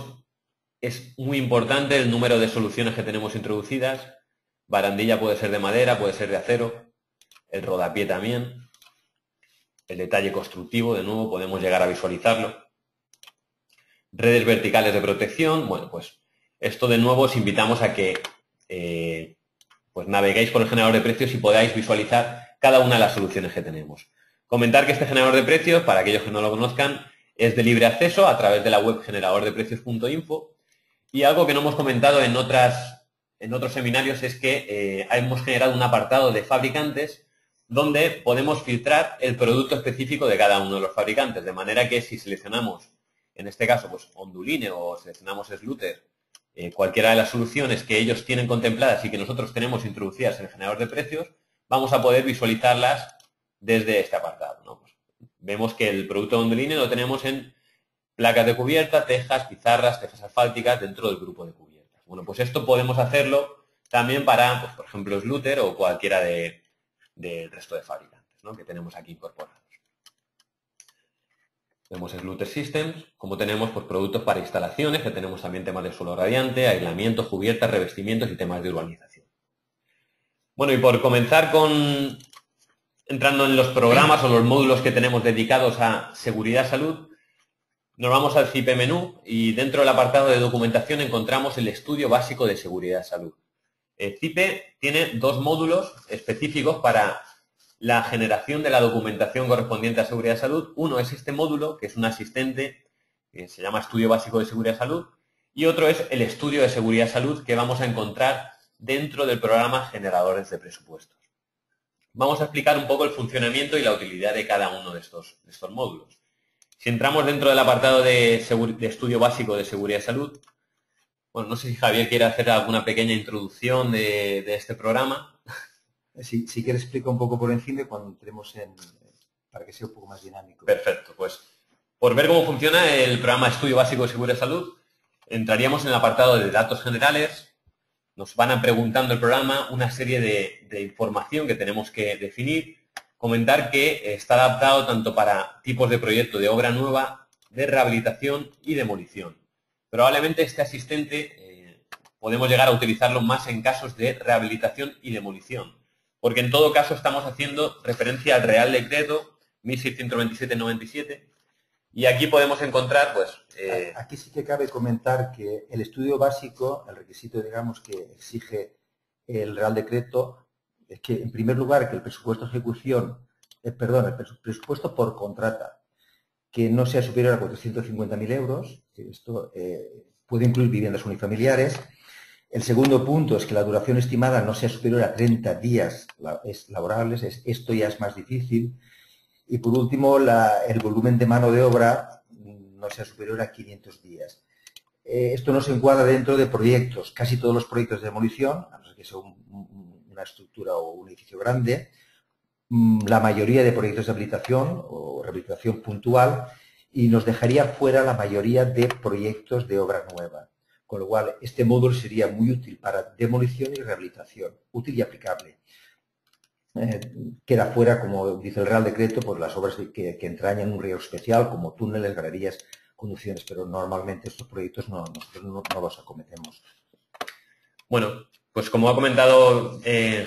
es muy importante el número de soluciones que tenemos introducidas. Barandilla puede ser de madera, puede ser de acero, el rodapié también. El detalle constructivo, de nuevo, podemos llegar a visualizarlo. Redes verticales de protección, bueno, pues esto de nuevo os invitamos a que pues naveguéis por el generador de precios y podáis visualizar cada una de las soluciones que tenemos. Comentar que este generador de precios, para aquellos que no lo conozcan, es de libre acceso a través de la web generadordeprecios.info, y algo que no hemos comentado en otros seminarios es que hemos generado un apartado de fabricantes donde podemos filtrar el producto específico de cada uno de los fabricantes, de manera que si seleccionamos, en este caso, pues Onduline o seleccionamos Sluter, cualquiera de las soluciones que ellos tienen contempladas y que nosotros tenemos introducidas en el generador de precios, vamos a poder visualizarlas desde este apartado, ¿no? Pues vemos que el producto de Onduline lo tenemos en placas de cubierta, tejas, pizarras, tejas asfálticas dentro del grupo de cubiertas. Bueno, pues esto podemos hacerlo también para, pues, por ejemplo, Sluter o cualquiera del resto de fabricantes, ¿no?, que tenemos aquí incorporados. Vemos Sluter Systems, como tenemos, pues, productos para instalaciones, que tenemos también temas de suelo radiante, aislamientos, cubiertas, revestimientos y temas de urbanización. Bueno, y por comenzar entrando en los programas o los módulos que tenemos dedicados a seguridad salud, nos vamos al CIPE menú y dentro del apartado de documentación encontramos el estudio básico de seguridad salud. El CIPE tiene dos módulos específicos para la generación de la documentación correspondiente a seguridad de salud. Uno es este módulo, que es un asistente, que se llama Estudio Básico de Seguridad de Salud, y otro es el Estudio de Seguridad de Salud, que vamos a encontrar dentro del programa Generadores de Presupuestos. Vamos a explicar un poco el funcionamiento y la utilidad de cada uno de estos módulos. Si entramos dentro del apartado de Estudio Básico de Seguridad de Salud, bueno, no sé si Javier quiere hacer alguna pequeña introducción de este programa. Si quieres explica un poco por encima cuando entremos para que sea un poco más dinámico. Perfecto, pues por ver cómo funciona el programa Estudio Básico de Seguridad de Salud, entraríamos en el apartado de datos generales. Nos van a preguntando el programa una serie de información que tenemos que definir. Comentar que está adaptado tanto para tipos de proyecto de obra nueva, de rehabilitación y demolición. Probablemente este asistente podemos llegar a utilizarlo más en casos de rehabilitación y demolición, porque en todo caso estamos haciendo referencia al Real Decreto 1627/97 y aquí podemos encontrar, pues... Aquí sí que cabe comentar que el estudio básico, el requisito, digamos, que exige el Real Decreto, es que, en primer lugar, que el presupuesto de ejecución, el presupuesto por contrata, que no sea superior a 450.000 euros, que esto puede incluir viviendas unifamiliares. El segundo punto es que la duración estimada no sea superior a 30 días laborables, esto ya es más difícil. Y por último, el volumen de mano de obra no sea superior a 500 días. Esto no se encuadra dentro de proyectos. Casi todos los proyectos de demolición, a no ser que sea una estructura o un edificio grande, la mayoría de proyectos de rehabilitación o rehabilitación puntual, y nos dejaría fuera la mayoría de proyectos de obra nueva. Con lo cual, este módulo sería muy útil para demolición y rehabilitación, útil y aplicable. queda fuera, como dice el Real Decreto, pues las obras que entrañan un riesgo especial, como túneles, galerías, conducciones, pero normalmente estos proyectos nosotros no los acometemos. Bueno, pues como ha comentado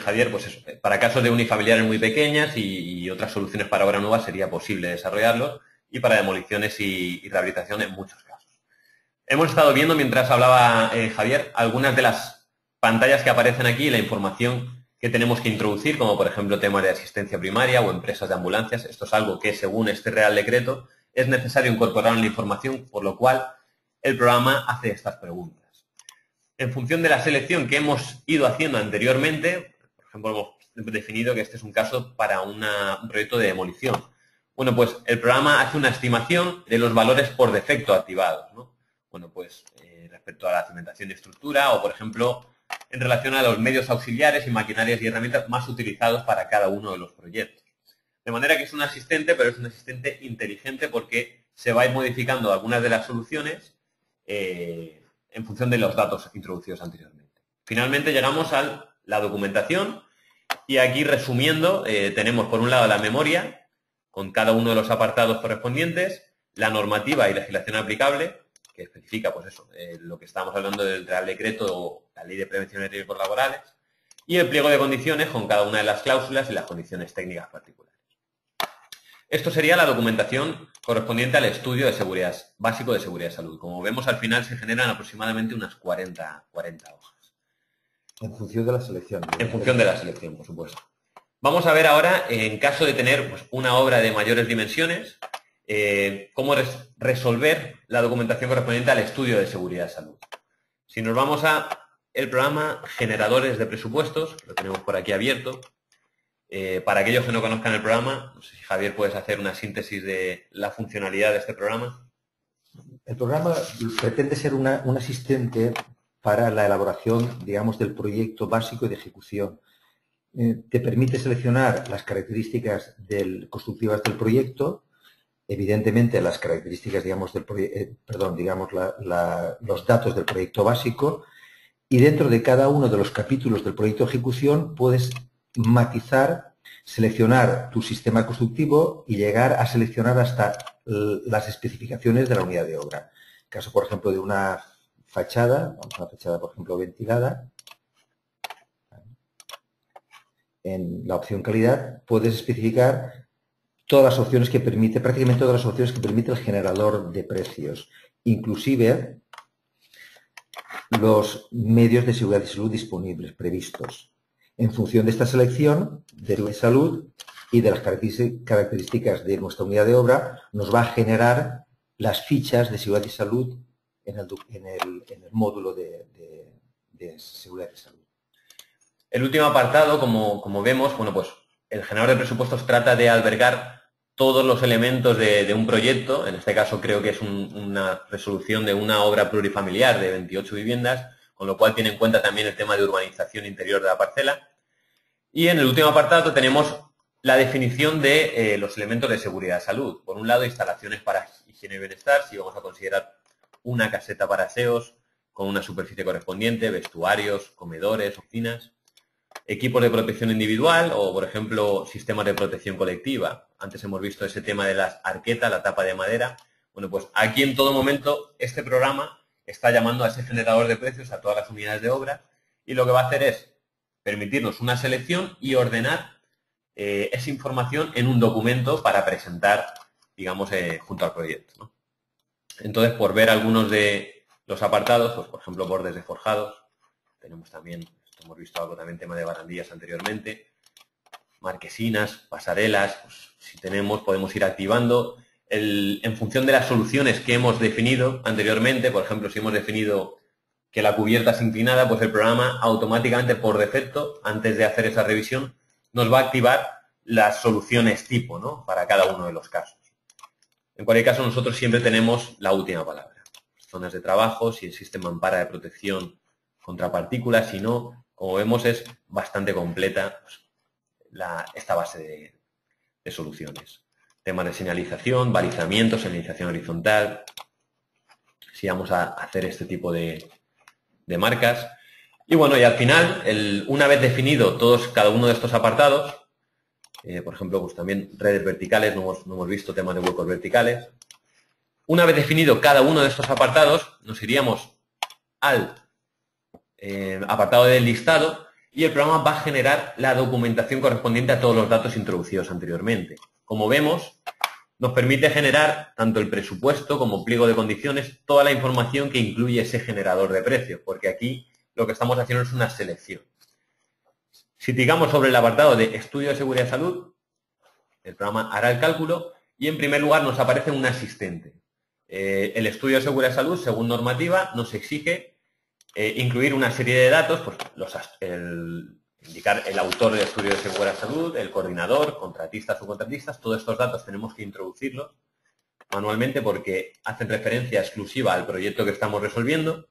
Javier, pues eso, para casos de unifamiliares muy pequeñas y otras soluciones para obra nueva sería posible desarrollarlos, y para demoliciones y rehabilitación en muchos casos. Hemos estado viendo, mientras hablaba Javier, algunas de las pantallas que aparecen aquí, la información que tenemos que introducir, como por ejemplo temas de asistencia primaria o empresas de ambulancias. Esto es algo que, según este Real Decreto, es necesario incorporar en la información, por lo cual el programa hace estas preguntas. En función de la selección que hemos ido haciendo anteriormente, por ejemplo, hemos definido que este es un caso para un proyecto de demolición. Bueno, pues el programa hace una estimación de los valores por defecto activados, ¿no? Bueno, pues respecto a la cimentación de estructura o, por ejemplo, en relación a los medios auxiliares y maquinarias y herramientas más utilizados para cada uno de los proyectos. De manera que es un asistente, pero es un asistente inteligente porque se va a ir modificando algunas de las soluciones en función de los datos introducidos anteriormente. Finalmente llegamos a la documentación y aquí, resumiendo, tenemos por un lado la memoria con cada uno de los apartados correspondientes, la normativa y legislación aplicable, que especifica, pues eso, lo que estábamos hablando del Real Decreto o la Ley de Prevención de Riesgos Laborales, y el pliego de condiciones con cada una de las cláusulas y las condiciones técnicas particulares. Esto sería la documentación correspondiente al estudio de seguridad básico de seguridad y salud. Como vemos, al final se generan aproximadamente unas 40 hojas. En función de la selección. En función de la selección, por supuesto. Vamos a ver ahora, en caso de tener pues, una obra de mayores dimensiones, cómo resolver la documentación correspondiente al estudio de seguridad y salud. Si nos vamos a el programa Generadores de Presupuestos, lo tenemos por aquí abierto. Para aquellos que no conozcan el programa, no sé si Javier puedes hacer una síntesis de la funcionalidad de este programa. El programa pretende ser un asistente para la elaboración, digamos, del proyecto básico y de ejecución. Te permite seleccionar las características constructivas del proyecto, evidentemente las características, digamos, los datos del proyecto básico, y dentro de cada uno de los capítulos del proyecto de ejecución puedes matizar, seleccionar tu sistema constructivo y llegar a seleccionar hasta las especificaciones de la unidad de obra. En caso, por ejemplo, de una fachada, vamos a una fachada, por ejemplo, ventilada, en la opción calidad puedes especificar todas las opciones que permite, prácticamente todas las opciones que permite el generador de precios, inclusive los medios de seguridad y salud disponibles, previstos. En función de esta selección de salud y de las características de nuestra unidad de obra, nos va a generar las fichas de seguridad y salud en el módulo de seguridad y salud. El último apartado, como vemos, bueno, pues el generador de presupuestos trata de albergar todos los elementos de un proyecto. En este caso creo que es una resolución de una obra plurifamiliar de 28 viviendas, con lo cual tiene en cuenta también el tema de urbanización interior de la parcela. Y en el último apartado tenemos la definición de los elementos de seguridad y salud. Por un lado, instalaciones para higiene y bienestar, si vamos a considerar una caseta para aseos con una superficie correspondiente, vestuarios, comedores, oficinas, equipos de protección individual o, por ejemplo, sistemas de protección colectiva. Antes hemos visto ese tema de las arquetas, la tapa de madera. Bueno, pues aquí en todo momento este programa está llamando a ese generador de precios a todas las unidades de obra y lo que va a hacer es permitirnos una selección y ordenar esa información en un documento para presentar, digamos, junto al proyecto, ¿no? Entonces, por ver algunos de los apartados, pues por ejemplo, bordes de forjados, tenemos también, hemos visto algo también tema de barandillas anteriormente, marquesinas, pasarelas, pues, si tenemos, podemos ir activando en función de las soluciones que hemos definido anteriormente. Por ejemplo, si hemos definido que la cubierta es inclinada, pues el programa automáticamente, por defecto, antes de hacer esa revisión, nos va a activar las soluciones tipo, ¿no?, para cada uno de los casos. En cualquier caso, nosotros siempre tenemos la última palabra. Zonas de trabajo, si existe mampara de protección contra partículas, si no, como vemos, es bastante completa pues, esta base de soluciones. Temas de señalización, balizamiento, señalización horizontal, si vamos a hacer este tipo de marcas. Y bueno, y al final, una vez definido cada uno de estos apartados, por ejemplo, pues también redes verticales, no hemos visto temas de huecos verticales. Una vez definido cada uno de estos apartados, nos iríamos al apartado del listado y el programa va a generar la documentación correspondiente a todos los datos introducidos anteriormente. Como vemos, nos permite generar tanto el presupuesto como pliego de condiciones, toda la información que incluye ese generador de precios, porque aquí lo que estamos haciendo es una selección. Si clicamos sobre el apartado de Estudio de Seguridad y Salud, el programa hará el cálculo y en primer lugar nos aparece un asistente. El Estudio de Seguridad y Salud, según normativa, nos exige incluir una serie de datos, pues indicar el autor del Estudio de Seguridad y Salud, el coordinador, contratistas o subcontratistas, todos estos datos tenemos que introducirlos manualmente porque hacen referencia exclusiva al proyecto que estamos resolviendo.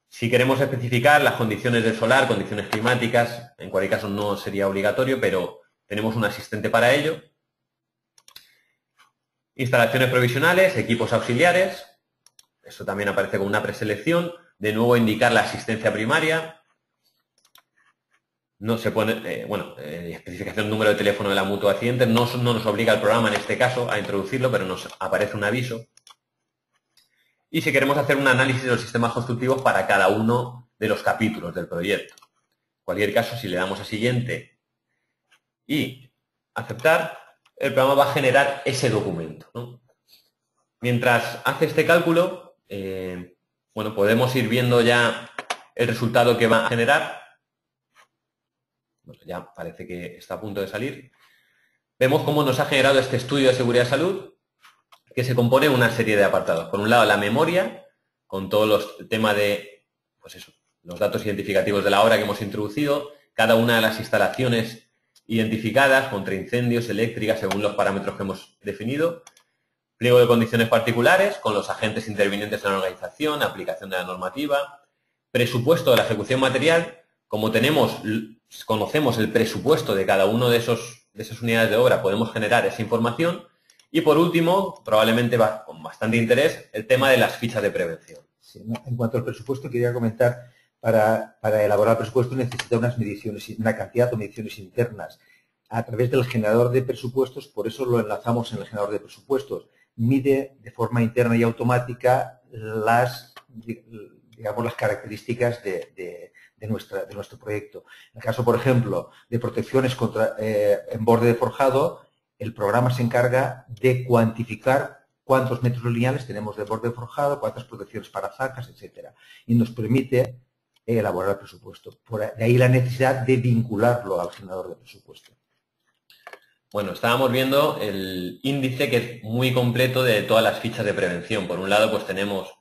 Si queremos especificar las condiciones del solar, condiciones climáticas, en cualquier caso no sería obligatorio, pero tenemos un asistente para ello. Instalaciones provisionales, equipos auxiliares, esto también aparece con una preselección. De nuevo indicar la asistencia primaria. No se pone, especificación número de teléfono de la mutua accidente. No nos obliga el programa en este caso a introducirlo, pero nos aparece un aviso. Y si queremos hacer un análisis de los sistemas constructivos para cada uno de los capítulos del proyecto. En cualquier caso, si le damos a siguiente y aceptar, el programa va a generar ese documento, ¿no? Mientras hace este cálculo, podemos ir viendo ya el resultado que va a generar. Bueno, ya parece que está a punto de salir. Vemos cómo nos ha generado este estudio de seguridad y salud, que se compone de una serie de apartados. Por un lado, la memoria, con todos los temas de, los datos identificativos de la obra que hemos introducido, cada una de las instalaciones identificadas, contra incendios, eléctricas, según los parámetros que hemos definido. Pliego de condiciones particulares, con los agentes intervinientes en la organización, aplicación de la normativa. Presupuesto de la ejecución material. Como conocemos el presupuesto de cada uno de esas unidades de obra, podemos generar esa información. Y por último, probablemente con bastante interés, el tema de las fichas de prevención. Sí, en cuanto al presupuesto, quería comentar, para elaborar el presupuesto necesita unas mediciones, una cantidad de mediciones internas a través del generador de presupuestos, por eso lo enlazamos en el generador de presupuestos. Mide de forma interna y automática las características de nuestro proyecto. En el caso, por ejemplo, de protecciones en borde de forjado, el programa se encarga de cuantificar cuántos metros lineales tenemos de borde forjado, cuántas protecciones para zacas, etcétera. Y nos permite elaborar el presupuesto. De ahí la necesidad de vincularlo al generador de presupuesto. Bueno, estábamos viendo el índice que es muy completo de todas las fichas de prevención. Por un lado, pues tenemos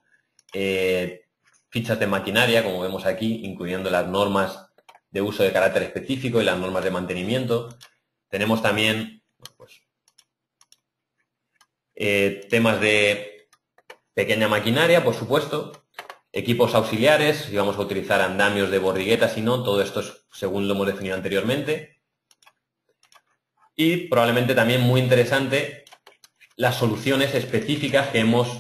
fichas de maquinaria, como vemos aquí, incluyendo las normas de uso de carácter específico y las normas de mantenimiento. Tenemos también temas de pequeña maquinaria, por supuesto, equipos auxiliares, si vamos a utilizar andamios de borriguetas, si no, todo esto es según lo hemos definido anteriormente. Y probablemente también muy interesante las soluciones específicas que hemos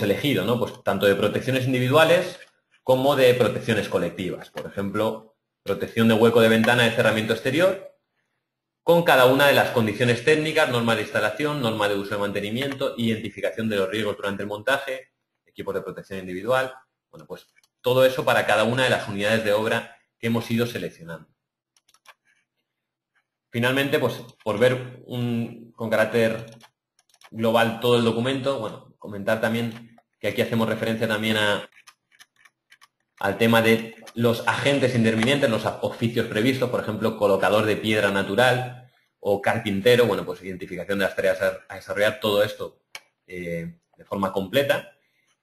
elegido, ¿no? Pues tanto de protecciones individuales como de protecciones colectivas. Por ejemplo, protección de hueco de ventana de cerramiento exterior, con cada una de las condiciones técnicas, normas de instalación, norma de uso de mantenimiento, identificación de los riesgos durante el montaje, equipos de protección individual. Bueno, pues todo eso para cada una de las unidades de obra que hemos ido seleccionando. Finalmente, pues por ver con carácter global todo el documento, comentar también que aquí hacemos referencia también al tema de los agentes intervinientes, los oficios previstos, por ejemplo, colocador de piedra natural o carpintero, pues identificación de las tareas a desarrollar, todo esto de forma completa.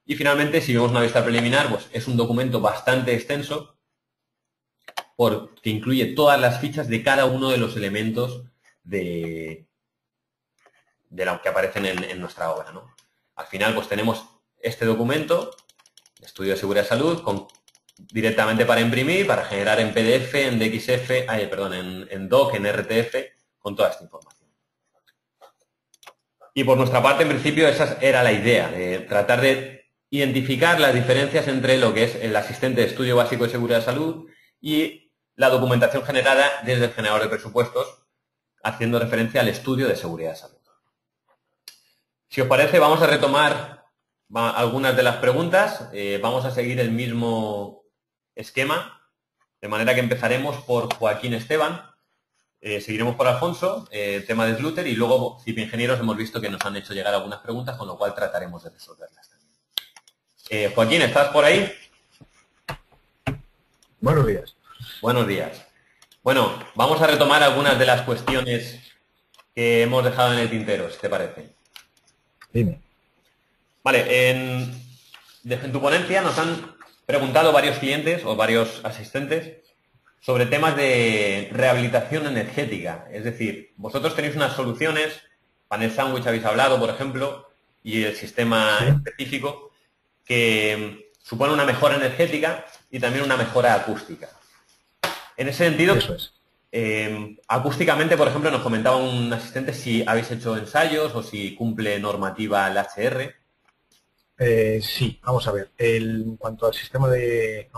Y finalmente, si vemos una vista preliminar, pues es un documento bastante extenso porque incluye todas las fichas de cada uno de los elementos de lo que aparecen en nuestra obra, ¿no? Al final, pues tenemos este documento, Estudio de Seguridad y Salud, directamente para imprimir, para generar en PDF, en DXF, en DOC, en RTF, con toda esta información. Y por nuestra parte, en principio, esa era la idea, de tratar de identificar las diferencias entre lo que es el asistente de estudio básico de seguridad y salud y la documentación generada desde el generador de presupuestos, haciendo referencia al estudio de seguridad de salud. Si os parece, vamos a retomar algunas de las preguntas. Vamos a seguir el mismo esquema, de manera que empezaremos por Joaquín Esteban, seguiremos por Alfonso, tema de Sluter, y luego CIP Ingenieros hemos visto que nos han hecho llegar algunas preguntas, con lo cual trataremos de resolverlas también. Joaquín, ¿estás por ahí? Buenos días. Buenos días. Bueno, vamos a retomar algunas de las cuestiones que hemos dejado en el tintero, si te parece. Dime. Vale, en tu ponencia nos han preguntado varios clientes o varios asistentes sobre temas de rehabilitación energética. Es decir, vosotros tenéis unas soluciones, panel sándwich habéis hablado, por ejemplo, y el sistema específico, que supone una mejora energética y también una mejora acústica. En ese sentido, Eso es. Acústicamente, por ejemplo, nos comentaba un asistente si habéis hecho ensayos o si cumple normativa el HR. Sí, vamos a ver. En cuanto al sistema de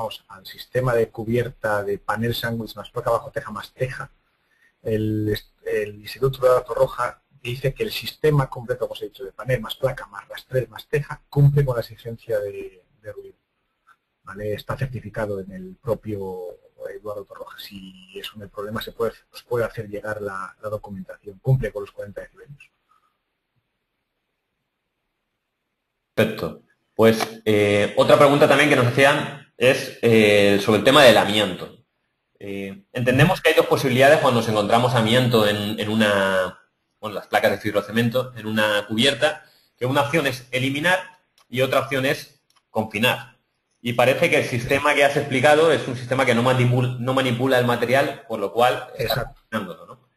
cubierta de panel sándwich más placa bajo teja más teja, el Instituto de la Torroja dice que el sistema completo, como os he dicho, de panel más placa más rastrel más teja cumple con la exigencia de ruido. ¿Vale? Está certificado en el propio Eduardo Torroja. Si eso no hay problema, os puede hacer llegar la documentación. Cumple con los 40 decibelios. Perfecto. Pues otra pregunta también que nos hacían es sobre el tema del amianto. Entendemos que hay dos posibilidades cuando nos encontramos amianto en las placas de fibrocemento, en una cubierta, que una opción es eliminar y otra opción es confinar. Y parece que el sistema que has explicado es un sistema que no manipula el material, por lo cual está confinándolo, ¿no?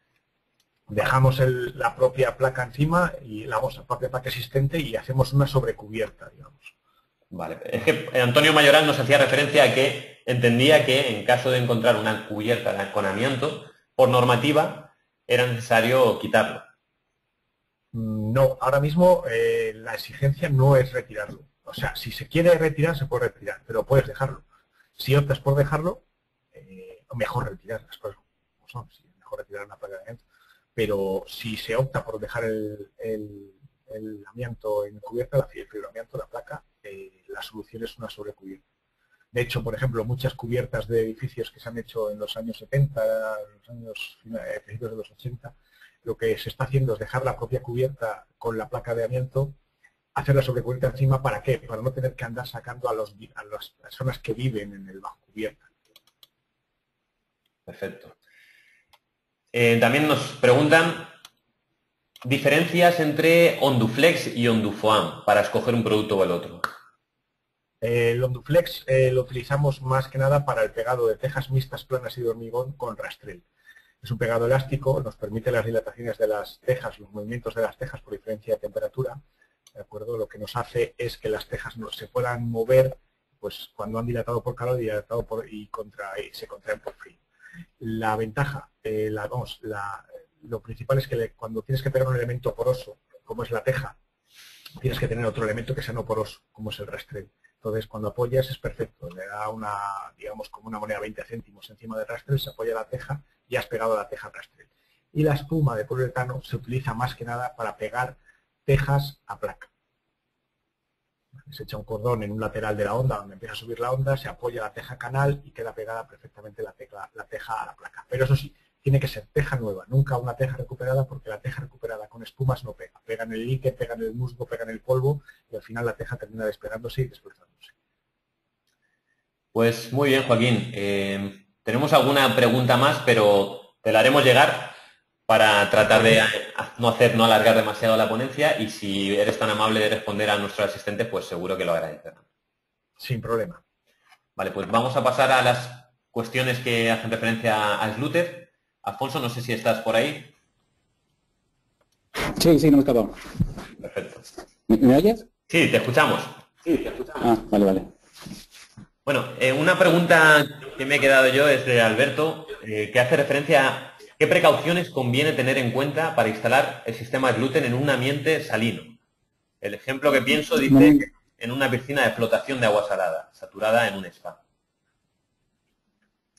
Dejamos la propia placa encima y la propia placa existente y hacemos una sobrecubierta, digamos. Vale, es que Antonio Mayoral nos hacía referencia a que entendía que en caso de encontrar una cubierta con amianto, por normativa era necesario quitarlo. No, ahora mismo la exigencia no es retirarlo. O sea, si se quiere retirar, se puede retirar, pero puedes dejarlo. Si optas por dejarlo, mejor retirar las cosas como son, sí, mejor retirar una placa de amianto. Pero si se opta por dejar el amianto en cubierta, el fibroamianto, la placa, la solución es una sobrecubierta. De hecho, por ejemplo, muchas cubiertas de edificios que se han hecho en los años 70, principios de los 80, lo que se está haciendo es dejar la propia cubierta con la placa de amianto, hacer la sobrecubierta encima. ¿Para qué? Para no tener que andar sacando a las personas que viven en el bajo cubierta. Perfecto. También nos preguntan diferencias entre Onduflex y Ondufoam para escoger un producto o el otro. El Onduflex lo utilizamos más que nada para el pegado de tejas mixtas planas y de hormigón con rastrel. Es un pegado elástico, nos permite las dilataciones de las tejas, los movimientos de las tejas por diferencia de temperatura. ¿De acuerdo? Lo que nos hace es que las tejas no se puedan mover, pues cuando han dilatado por calor y se contraen por frío. La ventaja, lo principal es que cuando tienes que pegar un elemento poroso, como es la teja, tienes que tener otro elemento que sea no poroso, como es el rastrel. Entonces, cuando apoyas es perfecto, le da digamos, como una moneda 20 céntimos encima del rastrel, se apoya la teja y has pegado la teja al rastrel. Y la espuma de poliuretano se utiliza más que nada para pegar tejas a placa. Se echa un cordón en un lateral de la onda donde empieza a subir la onda, se apoya la teja canal y queda pegada perfectamente la teja a la placa. Pero eso sí, tiene que ser teja nueva, nunca una teja recuperada, porque la teja recuperada con espumas no pega. Pega en el líquido, pega en el musgo, pega en el polvo y al final la teja termina despegándose y desplazándose. Pues muy bien, Joaquín. Tenemos alguna pregunta más, pero te la haremos llegar para tratar de no alargar demasiado la ponencia, y si eres tan amable de responder a nuestros asistentes, pues seguro que lo agradecerán. Sin problema. Vale, pues vamos a pasar a las cuestiones que hacen referencia a Sluter. Alfonso, no sé si estás por ahí. Sí, no me he escapado. Perfecto. ¿Me oyes? Sí, te escuchamos. Ah, vale. Bueno, una pregunta que me he quedado yo es de Alberto, que hace referencia a qué precauciones conviene tener en cuenta para instalar el sistema Sluter en un ambiente salino. El ejemplo que pienso dice en una piscina de flotación de agua salada, saturada en un spa.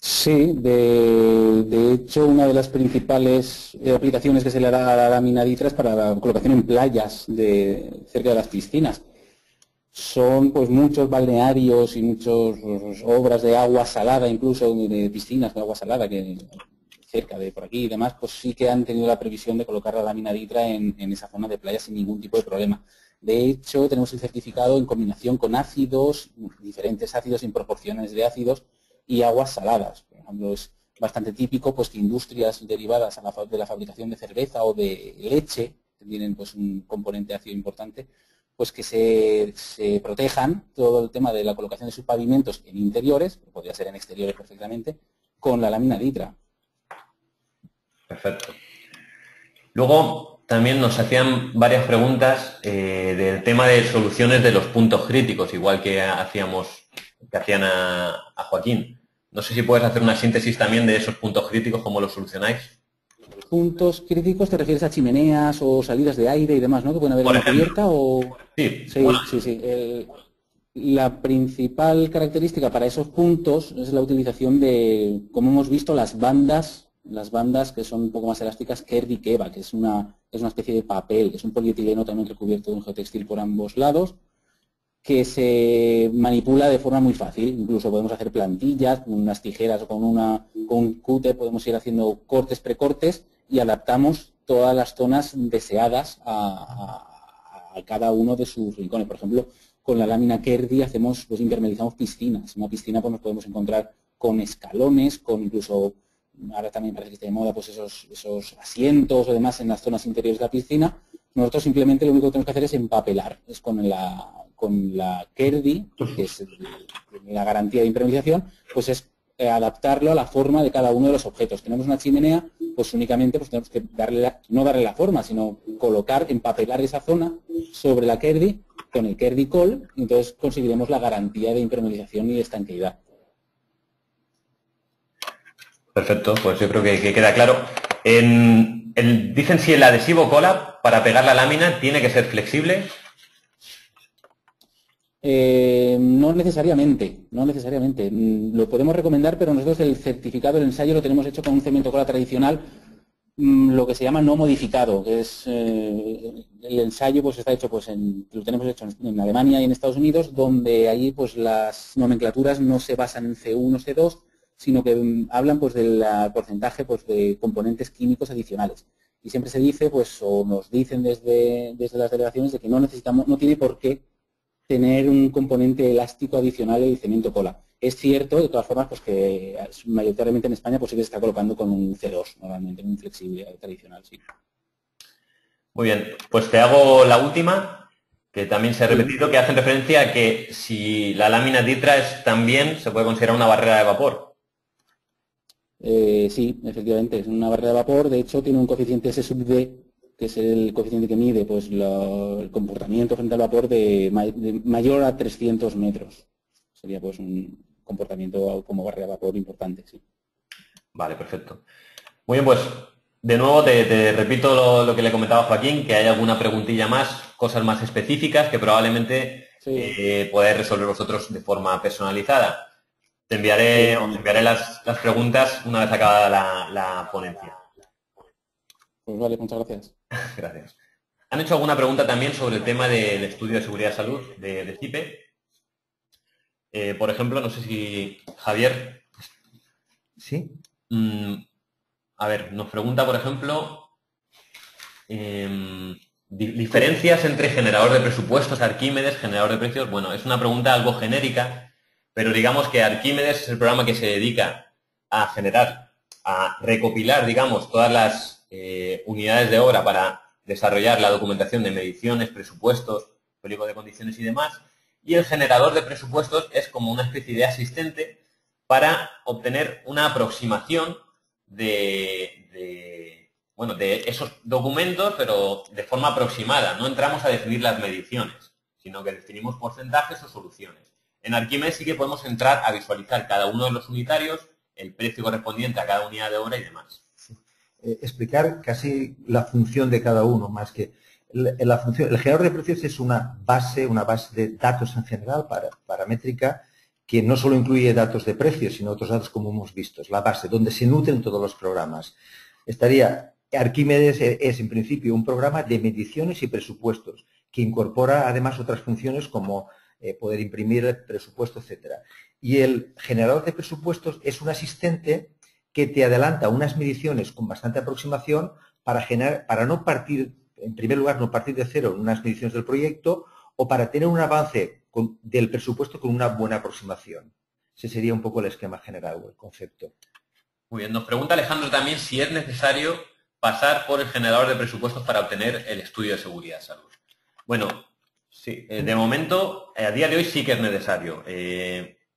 Sí, de hecho, una de las principales aplicaciones que se le da a la lámina Ditra es para la colocación en playas cerca de las piscinas. Son pues muchos balnearios y muchas obras de agua salada, incluso de piscinas de agua salada, que cerca de por aquí y demás, pues sí que han tenido la previsión de colocar la lámina Ditra en esa zona de playa sin ningún tipo de problema. De hecho, tenemos el certificado en combinación con ácidos, diferentes ácidos en proporciones de ácidos y aguas saladas. Por ejemplo, es bastante típico pues que industrias derivadas de la fabricación de cerveza o de leche, que tienen pues un componente ácido importante, pues que se protejan todo el tema de la colocación de sus pavimentos en interiores, que podría ser en exteriores perfectamente, con la lámina Ditra. Perfecto. Luego también nos hacían varias preguntas del tema de soluciones de los puntos críticos, igual que hacían a Joaquín. No sé si puedes hacer una síntesis también de esos puntos críticos, cómo los solucionáis. Puntos críticos, ¿te refieres a chimeneas o salidas de aire y demás, ¿no? Que pueden haber en la cubierta o... Sí, Sí, bueno. sí. La principal característica para esos puntos es la utilización de, como hemos visto, las bandas que son un poco más elásticas, Kerdi Keva, que es una especie de papel, que es un polietileno también recubierto de un geotextil por ambos lados, que se manipula de forma muy fácil. Incluso podemos hacer plantillas con unas tijeras o con un cúter, podemos ir haciendo cortes, precortes y adaptamos todas las zonas deseadas a cada uno de sus rincones. Por ejemplo, con la lámina Kerdi impermeabilizamos piscinas. En una piscina pues nos podemos encontrar con escalones, con incluso, ahora también parece que está de moda, pues esos asientos o demás en las zonas interiores de la piscina. Nosotros simplemente lo único que tenemos que hacer es empapelar. Es con la Kerdi, que es la garantía de impermeabilización, pues es adaptarlo a la forma de cada uno de los objetos. Tenemos una chimenea, pues únicamente pues tenemos que no darle la forma, sino empapelar esa zona sobre la Kerdi con el Kerdi Col, y entonces conseguiremos la garantía de impermeabilización y de estanqueidad. Perfecto, pues yo creo que queda claro. Dicen si el adhesivo cola para pegar la lámina tiene que ser flexible. No necesariamente. Lo podemos recomendar, pero nosotros el certificado del ensayo lo tenemos hecho con un cemento cola tradicional, lo que se llama no modificado, que es el ensayo pues está hecho lo tenemos hecho en Alemania y en Estados Unidos, donde ahí pues las nomenclaturas no se basan en C1 o C2, sino que hablan pues del porcentaje pues de componentes químicos adicionales. Y siempre se dice o nos dicen desde las delegaciones de que no tiene por qué tener un componente elástico adicional el cemento cola. Es cierto, de todas formas, pues que mayoritariamente en España pues sí que se está colocando con un C2, normalmente, un flexible tradicional, sí. Muy bien, pues te hago la última, que también se ha repetido, que hacen referencia a que si la lámina Ditra también se puede considerar una barrera de vapor. Sí, efectivamente, es una barrera de vapor. De hecho, tiene un coeficiente S sub D, que es el coeficiente que mide pues el comportamiento frente al vapor de mayor a 300 metros. Sería pues un comportamiento como barrera de vapor importante, sí. Vale, perfecto. Muy bien, pues de nuevo te repito lo que le comentaba a Joaquín, que hay alguna preguntilla más, cosas más específicas que probablemente podáis resolver vosotros de forma personalizada. Os enviaré las preguntas una vez acabada la ponencia. Pues vale, muchas gracias. Gracias. Han hecho alguna pregunta también sobre el tema del estudio de seguridad de salud de CIPE. Por ejemplo, no sé si Javier... Sí. A ver, nos pregunta, por ejemplo, diferencias entre generador de presupuestos, Arquímedes, generador de precios. Bueno, es una pregunta algo genérica, pero digamos que Arquímedes es el programa que se dedica a recopilar, digamos, todas las unidades de obra para desarrollar la documentación de mediciones, presupuestos, pliego de condiciones y demás. Y el generador de presupuestos es como una especie de asistente para obtener una aproximación de esos documentos, pero de forma aproximada. No entramos a definir las mediciones, sino que definimos porcentajes o soluciones. En Arquímedes sí que podemos entrar a visualizar cada uno de los unitarios, el precio correspondiente a cada unidad de obra y demás. Explicar casi la función de cada uno, más que la función. El generador de precios es una base de datos en general, paramétrica, que no solo incluye datos de precios, sino otros datos como hemos visto, es la base, donde se nutren todos los programas. Arquímedes es en principio un programa de mediciones y presupuestos, que incorpora además otras funciones como poder imprimir el presupuesto, etcétera. Y el generador de presupuestos es un asistente que te adelanta unas mediciones con bastante aproximación para no partir, en primer lugar, no partir de cero en unas mediciones del proyecto, o para tener un avance del presupuesto con una buena aproximación. Ese sería un poco el esquema general o el concepto. Muy bien, nos pregunta Alejandro también si es necesario pasar por el generador de presupuestos para obtener el estudio de seguridad y salud. Bueno, sí, de momento, a día de hoy sí que es necesario.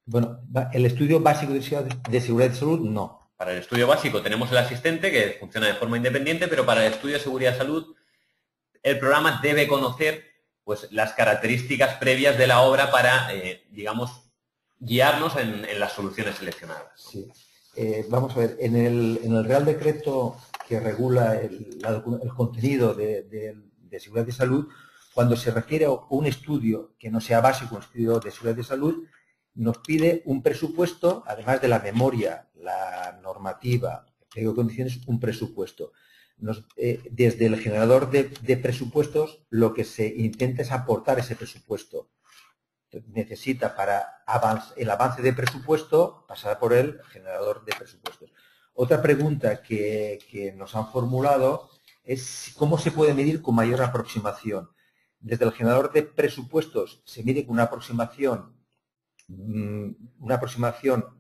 Bueno, el estudio básico de seguridad y salud, no. Para el estudio básico tenemos el asistente que funciona de forma independiente, pero para el estudio de seguridad y salud el programa debe conocer pues, las características previas de la obra para, digamos, guiarnos en las soluciones seleccionadas. Sí. Vamos a ver, en el Real Decreto que regula el contenido de seguridad y salud, cuando se refiere a un estudio que no sea básico, un estudio de seguridad y salud, nos pide un presupuesto, además de la memoria, la normativa, el pliego de condiciones, un presupuesto. Desde el generador de presupuestos, lo que se intenta es aportar ese presupuesto. Necesita para el avance de presupuesto pasar por el generador de presupuestos. Otra pregunta que nos han formulado es cómo se puede medir con mayor aproximación. Desde el generador de presupuestos se mide con una aproximación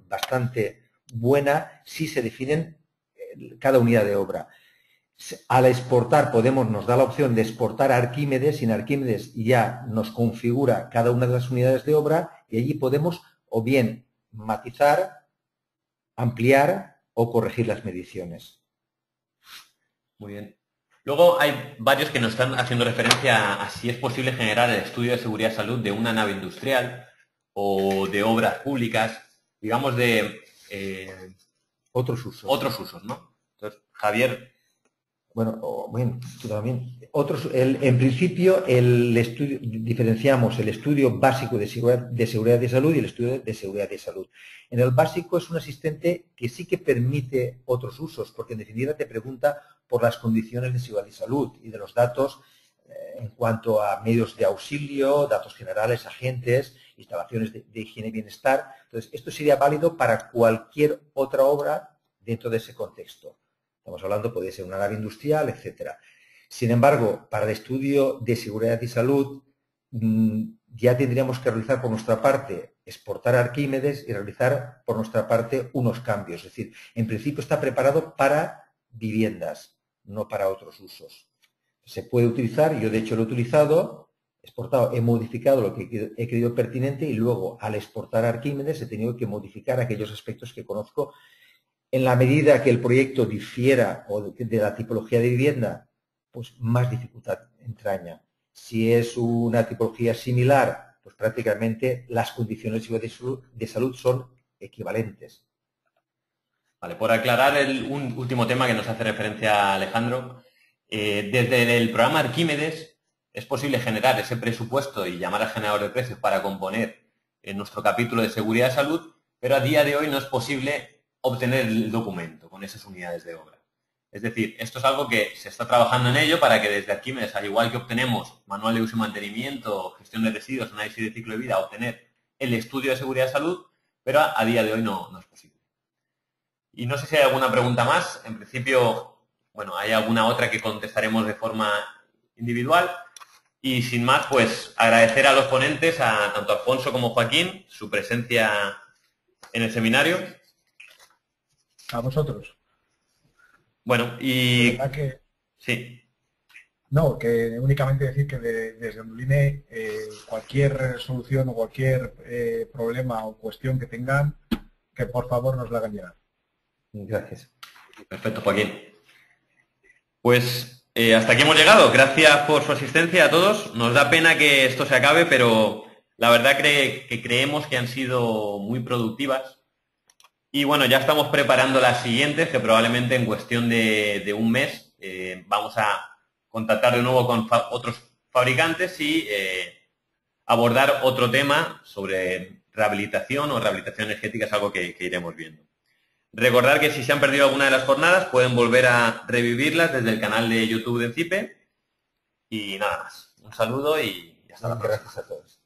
bastante buena si se definen cada unidad de obra. Al exportar nos da la opción de exportar a Arquímedes, y en Arquímedes ya nos configura cada una de las unidades de obra y allí podemos o bien matizar, ampliar o corregir las mediciones. Muy bien. Luego hay varios que nos están haciendo referencia a si es posible generar el estudio de seguridad y salud de una nave industrial o de obras públicas, digamos de otros usos. Otros usos, ¿no? Entonces, Javier. Bueno, tú también. En principio, diferenciamos el estudio básico de seguridad y salud y el estudio de seguridad y salud. En el básico es un asistente que sí que permite otros usos, porque en definitiva te pregunta por las condiciones de seguridad y salud y de los datos en cuanto a medios de auxilio, datos generales, agentes, instalaciones de higiene y bienestar. Entonces, esto sería válido para cualquier otra obra dentro de ese contexto. Estamos hablando, podría ser una nave industrial, etcétera. Sin embargo, para el estudio de seguridad y salud, ya tendríamos que realizar por nuestra parte, exportar a Arquímedes y realizar por nuestra parte unos cambios. Es decir, en principio está preparado para viviendas, no para otros usos. Se puede utilizar, yo de hecho lo he utilizado, exportado, he modificado lo que he creído pertinente y luego al exportar a Arquímedes he tenido que modificar aquellos aspectos que conozco. En la medida que el proyecto difiera o de la tipología de vivienda, pues más dificultad entraña. Si es una tipología similar, pues prácticamente las condiciones de salud son equivalentes. Vale, por aclarar un último tema que nos hace referencia Alejandro, desde el programa Arquímedes es posible generar ese presupuesto y llamar al generador de precios para componer en nuestro capítulo de seguridad y salud, pero a día de hoy no es posible obtener el documento con esas unidades de obra. Es decir, esto es algo que se está trabajando en ello para que desde Arquímedes, al igual que obtenemos manual de uso y mantenimiento, gestión de residuos, análisis de ciclo de vida, obtener el estudio de seguridad y salud, pero a día de hoy no es posible. Y no sé si hay alguna pregunta más. En principio, bueno, hay alguna otra que contestaremos de forma individual. Y sin más, pues agradecer a los ponentes, a tanto Alfonso como Joaquín, su presencia en el seminario. A vosotros. Bueno, y... Sí. No, que únicamente decir que desde Onduline cualquier solución o cualquier problema o cuestión que tengan, que por favor nos la hagan llegar. Gracias. Perfecto, Joaquín. Pues hasta aquí hemos llegado. Gracias por su asistencia a todos. Nos da pena que esto se acabe, pero la verdad que creemos que han sido muy productivas. Y bueno, ya estamos preparando las siguientes, que probablemente en cuestión de un mes vamos a contactar de nuevo con otros fabricantes y abordar otro tema sobre rehabilitación o rehabilitación energética es algo que iremos viendo. Recordar que si se han perdido alguna de las jornadas pueden volver a revivirlas desde el canal de YouTube de CIPE. Y nada más. Un saludo y hasta la próxima. Gracias a todos.